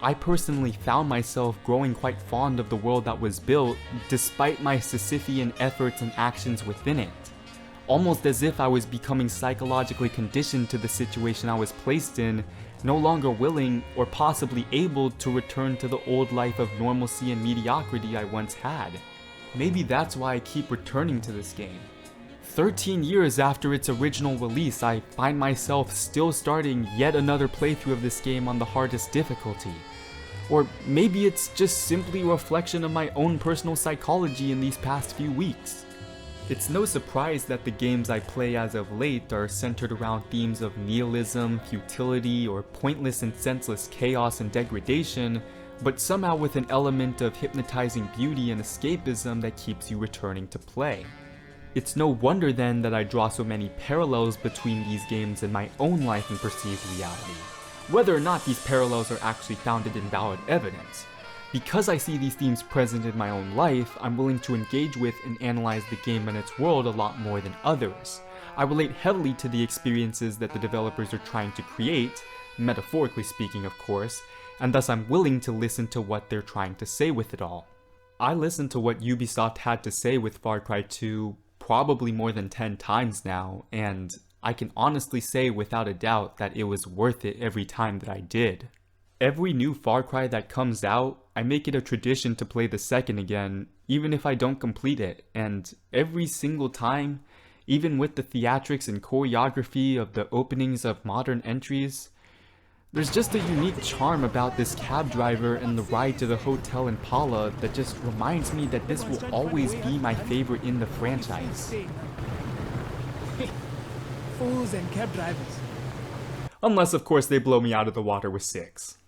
I personally found myself growing quite fond of the world that was built, despite my Sisyphean efforts and actions within it. Almost as if I was becoming psychologically conditioned to the situation I was placed in, no longer willing or possibly able to return to the old life of normalcy and mediocrity I once had. Maybe that's why I keep returning to this game. 13 years after its original release, I find myself still starting yet another playthrough of this game on the hardest difficulty. Or maybe it's just simply a reflection of my own personal psychology in these past few weeks. It's no surprise that the games I play as of late are centered around themes of nihilism, futility, or pointless and senseless chaos and degradation, but somehow with an element of hypnotizing beauty and escapism that keeps you returning to play. It's no wonder then that I draw so many parallels between these games and my own life and perceived reality, whether or not these parallels are actually founded in valid evidence. Because I see these themes present in my own life, I'm willing to engage with and analyze the game and its world a lot more than others. I relate heavily to the experiences that the developers are trying to create, metaphorically speaking of course, and thus I'm willing to listen to what they're trying to say with it all. I listened to what Ubisoft had to say with Far Cry 2 probably more than 10 times now, and I can honestly say without a doubt that it was worth it every time that I did. Every new Far Cry that comes out, I make it a tradition to play the second again, even if I don't complete it, and every single time, even with the theatrics and choreography of the openings of modern entries, there's just a unique charm about this cab driver and the ride to the hotel in Pala that just reminds me that this will always be my favorite in the franchise. Fools and cab drivers. Unless of course they blow me out of the water with 6.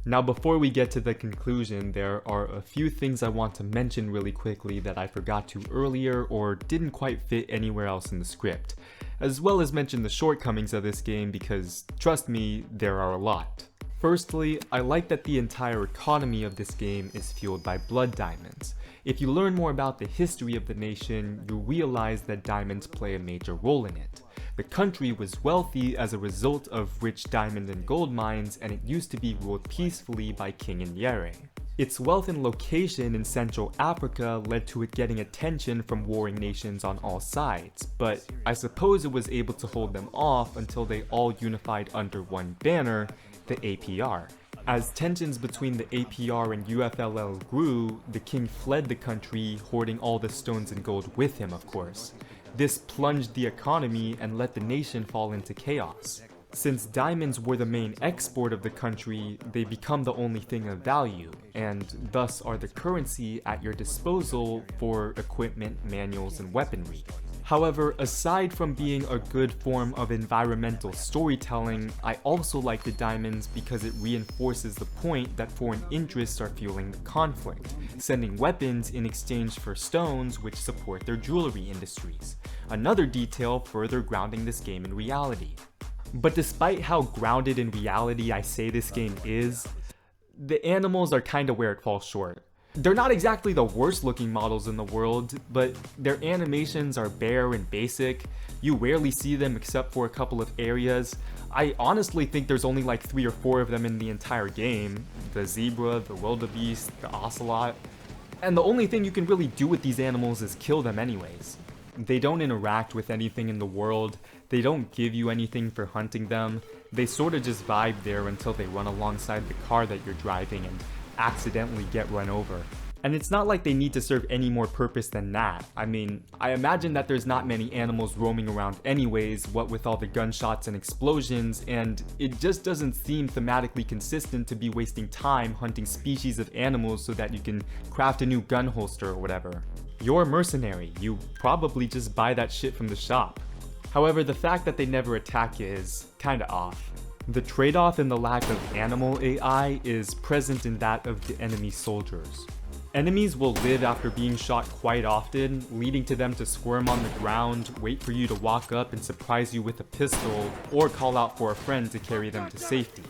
Now before we get to the conclusion, there are a few things I want to mention really quickly that I forgot to earlier or didn't quite fit anywhere else in the script, as well as mention the shortcomings of this game because, trust me, there are a lot. Firstly, I like that the entire economy of this game is fueled by blood diamonds. If you learn more about the history of the nation, you realize that diamonds play a major role in it. The country was wealthy as a result of rich diamond and gold mines, and it used to be ruled peacefully by King Nyere. Its wealth and location in Central Africa led to it getting attention from warring nations on all sides, but I suppose it was able to hold them off until they all unified under one banner, the APR. As tensions between the APR and UFLL grew, the king fled the country, hoarding all the stones and gold with him, of course. This plunged the economy and let the nation fall into chaos. Since diamonds were the main export of the country, they become the only thing of value, and thus are the currency at your disposal for equipment, manuals, and weaponry. However, aside from being a good form of environmental storytelling, I also like the diamonds because it reinforces the point that foreign interests are fueling the conflict, sending weapons in exchange for stones which support their jewelry industries. Another detail further grounding this game in reality. But despite how grounded in reality I say this game is, the animals are kinda where it falls short. They're not exactly the worst looking models in the world, but their animations are bare and basic. You rarely see them except for a couple of areas. I honestly think there's only like 3 or 4 of them in the entire game. The zebra, the wildebeest, the ocelot. And the only thing you can really do with these animals is kill them anyways. They don't interact with anything in the world. They don't give you anything for hunting them. They sorta just vibe there until they run alongside the car that you're driving and accidentally get run over. And it's not like they need to serve any more purpose than that. I mean, I imagine that there's not many animals roaming around anyways, what with all the gunshots and explosions, and it just doesn't seem thematically consistent to be wasting time hunting species of animals so that you can craft a new gun holster or whatever. You're a mercenary, you probably just buy that shit from the shop. However, the fact that they never attack you is kinda off. The trade-off in the lack of animal AI is present in that of the enemy soldiers. Enemies will live after being shot quite often, leading to them to squirm on the ground, wait for you to walk up and surprise you with a pistol, or call out for a friend to carry them to safety.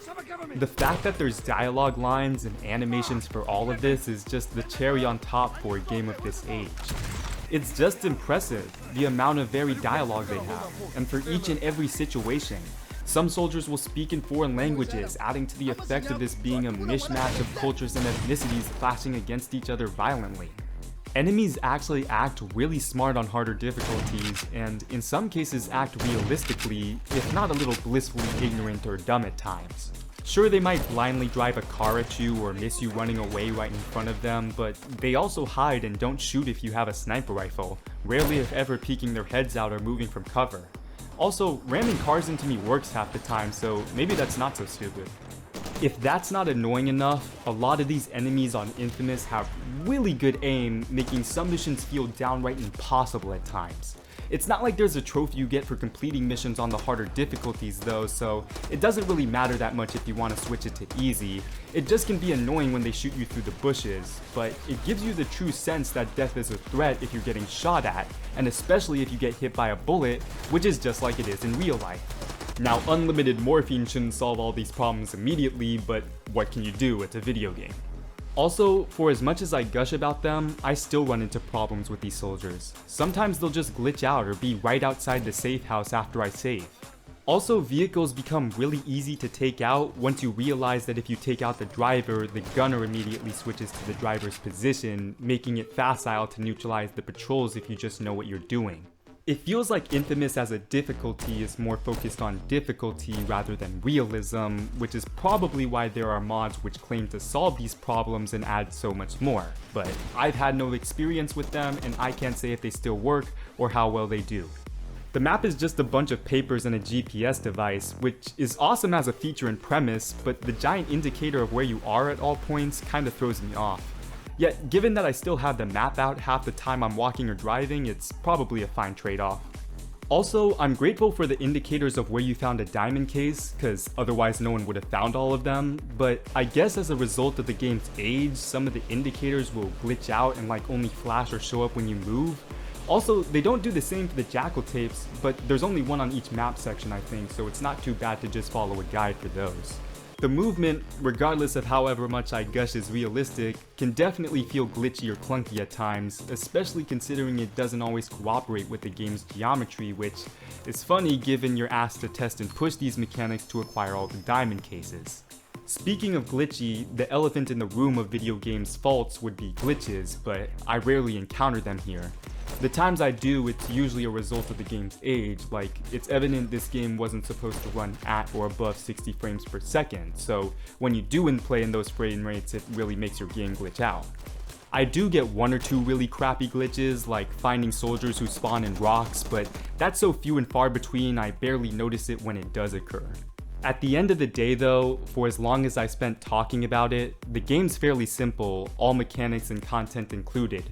The fact that there's dialogue lines and animations for all of this is just the cherry on top for a game of this age. It's just impressive, the amount of varied dialogue they have, and for each and every situation. Some soldiers will speak in foreign languages, adding to the effect of this being a mishmash of cultures and ethnicities clashing against each other violently. Enemies actually act really smart on harder difficulties, and in some cases act realistically, if not a little blissfully ignorant or dumb at times. Sure, they might blindly drive a car at you or miss you running away right in front of them, but they also hide and don't shoot if you have a sniper rifle, rarely if ever peeking their heads out or moving from cover. Also, ramming cars into me works half the time, so maybe that's not so stupid. If that's not annoying enough, a lot of these enemies on Infamous have really good aim, making some missions feel downright impossible at times. It's not like there's a trophy you get for completing missions on the harder difficulties though, so it doesn't really matter that much if you want to switch it to easy. It just can be annoying when they shoot you through the bushes, but it gives you the true sense that death is a threat if you're getting shot at, and especially if you get hit by a bullet, which is just like it is in real life. Now, unlimited morphine shouldn't solve all these problems immediately, but what can you do? It's a video game. Also, for as much as I gush about them, I still run into problems with these soldiers. Sometimes they'll just glitch out or be right outside the safe house after I save. Also, vehicles become really easy to take out once you realize that if you take out the driver, the gunner immediately switches to the driver's position, making it facile to neutralize the patrols if you just know what you're doing. It feels like Infamous as a difficulty is more focused on difficulty rather than realism, which is probably why there are mods which claim to solve these problems and add so much more. But I've had no experience with them, and I can't say if they still work or how well they do. The map is just a bunch of papers and a GPS device, which is awesome as a feature and premise, but the giant indicator of where you are at all points kinda throws me off. Yet, given that I still have the map out half the time I'm walking or driving, it's probably a fine trade-off. Also, I'm grateful for the indicators of where you found a diamond case, cause otherwise no one would have found all of them, but I guess as a result of the game's age, some of the indicators will glitch out and like only flash or show up when you move. Also, they don't do the same for the jackal tapes, but there's only one on each map section I think, so it's not too bad to just follow a guide for those. The movement, regardless of however much I gush is realistic, can definitely feel glitchy or clunky at times, especially considering it doesn't always cooperate with the game's geometry, which is funny given you're asked to test and push these mechanics to acquire all the diamond cases. Speaking of glitchy, the elephant in the room of video games' faults would be glitches, but I rarely encounter them here. The times I do, it's usually a result of the game's age, like it's evident this game wasn't supposed to run at or above 60 frames per second, so when you do play in those frame rates, it really makes your game glitch out. I do get one or two really crappy glitches, like finding soldiers who spawn in rocks, but that's so few and far between I barely notice it when it does occur. At the end of the day though, for as long as I spent talking about it, the game's fairly simple, all mechanics and content included.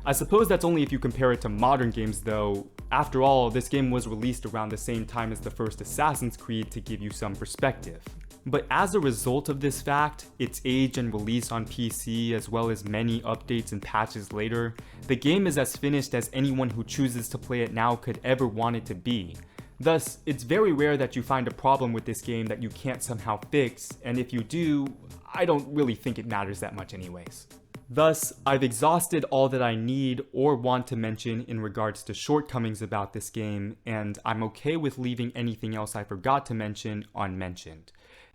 I suppose that's only if you compare it to modern games though. After all, this game was released around the same time as the first Assassin's Creed to give you some perspective. But as a result of this fact, its age and release on PC as well as many updates and patches later, the game is as finished as anyone who chooses to play it now could ever want it to be. Thus, it's very rare that you find a problem with this game that you can't somehow fix, and if you do, I don't really think it matters that much anyways. Thus, I've exhausted all that I need or want to mention in regards to shortcomings about this game, and I'm okay with leaving anything else I forgot to mention unmentioned.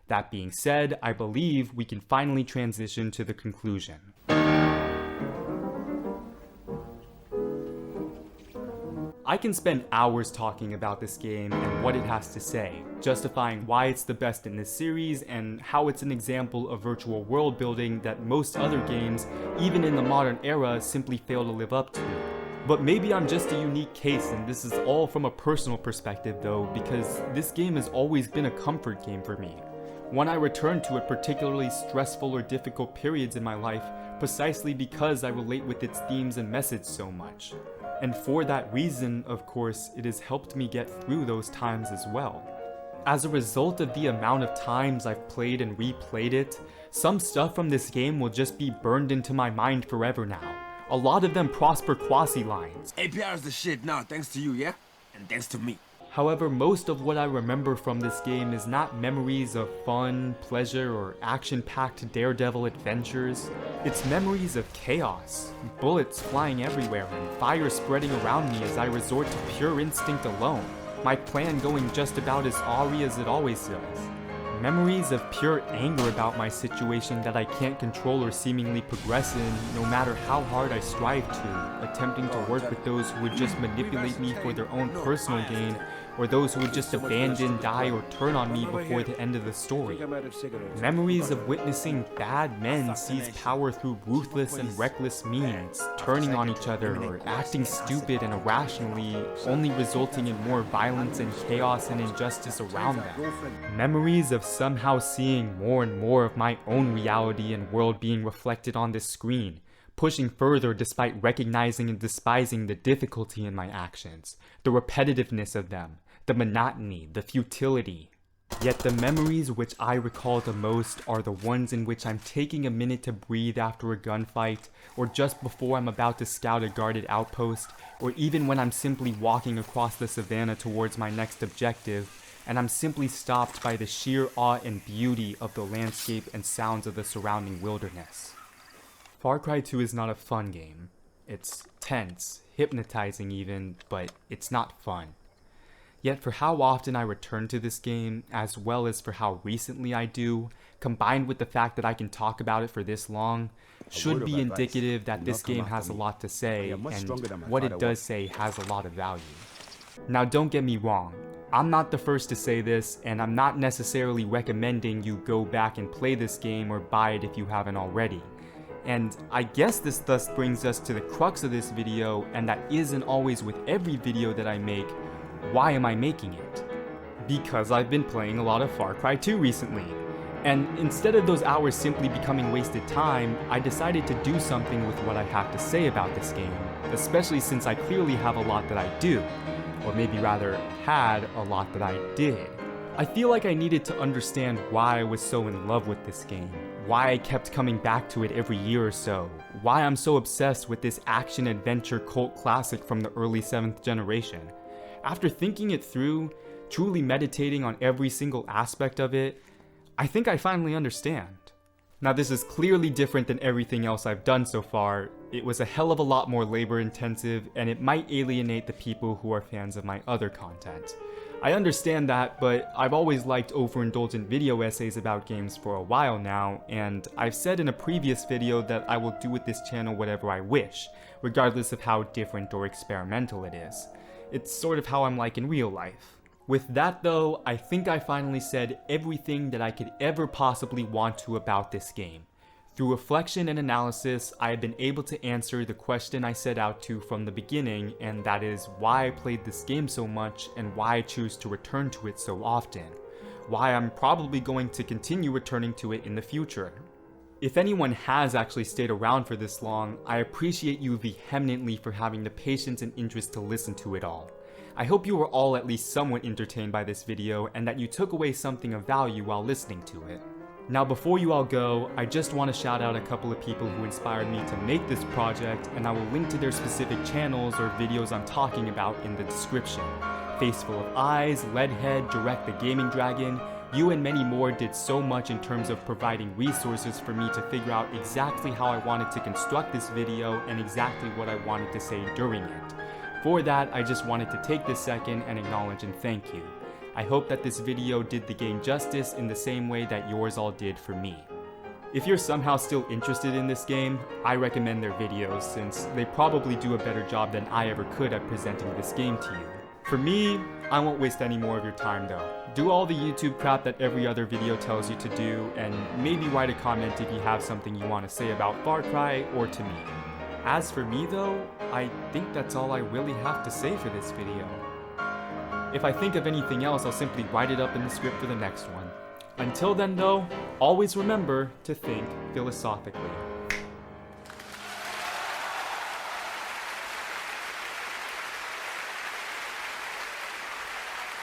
That being said, I believe we can finally transition to the conclusion. I can spend hours talking about this game and what it has to say, justifying why it's the best in this series and how it's an example of virtual world building that most other games, even in the modern era, simply fail to live up to. But maybe I'm just a unique case, and this is all from a personal perspective though, because this game has always been a comfort game for me. One I return to at particularly stressful or difficult periods in my life, precisely because I relate with its themes and message so much. And for that reason, of course, it has helped me get through those times as well. As a result of the amount of times I've played and replayed it, some stuff from this game will just be burned into my mind forever now. A lot of them Prosper Quasi lines. APR's the shit now, thanks to you, yeah? And thanks to me. However, most of what I remember from this game is not memories of fun, pleasure, or action-packed daredevil adventures. It's memories of chaos, bullets flying everywhere, and fire spreading around me as I resort to pure instinct alone, my plan going just about as awry as it always does. Memories of pure anger about my situation that I can't control or seemingly progress in, no matter how hard I strive to, attempting to work with those who would just manipulate me for their own personal gain, or those who would just abandon, die, or turn on me before the end of the story. Memories of witnessing bad men seize power through ruthless and reckless means, turning on each other or acting stupid and irrationally, only resulting in more violence and chaos and injustice around them. Memories of somehow seeing more and more of my own reality and world being reflected on this screen, pushing further despite recognizing and despising the difficulty in my actions, the repetitiveness of them, the monotony, the futility. Yet the memories which I recall the most are the ones in which I'm taking a minute to breathe after a gunfight, or just before I'm about to scout a guarded outpost, or even when I'm simply walking across the savannah towards my next objective, and I'm simply stopped by the sheer awe and beauty of the landscape and sounds of the surrounding wilderness. Far Cry 2 is not a fun game. It's tense, hypnotizing even, but it's not fun. Yet for how often I return to this game, as well as for how recently I do, combined with the fact that I can talk about it for this long, should be indicative that this game has a lot to say, and what it does say has a lot of value. Now don't get me wrong, I'm not the first to say this, and I'm not necessarily recommending you go back and play this game or buy it if you haven't already. And I guess this thus brings us to the crux of this video, and that isn't always with every video that I make. Why am I making it? Because I've been playing a lot of Far Cry 2 recently. And instead of those hours simply becoming wasted time, I decided to do something with what I have to say about this game, especially since I clearly have a lot that I do, or maybe rather, had a lot that I did. I feel like I needed to understand why I was so in love with this game, why I kept coming back to it every year or so, why I'm so obsessed with this action-adventure cult classic from the early 7th generation. After thinking it through, truly meditating on every single aspect of it, I think I finally understand. Now this is clearly different than everything else I've done so far. It was a hell of a lot more labor intensive, and it might alienate the people who are fans of my other content. I understand that, but I've always liked overindulgent video essays about games for a while now, and I've said in a previous video that I will do with this channel whatever I wish, regardless of how different or experimental it is. It's sort of how I'm like in real life. With that though, I think I finally said everything that I could ever possibly want to about this game. Through reflection and analysis, I have been able to answer the question I set out to from the beginning, and that is why I played this game so much and why I choose to return to it so often. Why I'm probably going to continue returning to it in the future. If anyone has actually stayed around for this long, I appreciate you vehemently for having the patience and interest to listen to it all. I hope you were all at least somewhat entertained by this video and that you took away something of value while listening to it. Now before you all go, I just want to shout out a couple of people who inspired me to make this project, and I will link to their specific channels or videos I'm talking about in the description. Faceful of Eyes, Leadhead, Direct the Gaming Dragon, you and many more did so much in terms of providing resources for me to figure out exactly how I wanted to construct this video and exactly what I wanted to say during it. For that, I just wanted to take this second and acknowledge and thank you. I hope that this video did the game justice in the same way that yours all did for me. If you're somehow still interested in this game, I recommend their videos since they probably do a better job than I ever could at presenting this game to you. For me, I won't waste any more of your time though. Do all the YouTube crap that every other video tells you to do, and maybe write a comment if you have something you want to say about Farcry or to me. As for me though, I think that's all I really have to say for this video. If I think of anything else, I'll simply write it up in the script for the next one. Until then though, always remember to think philosophically.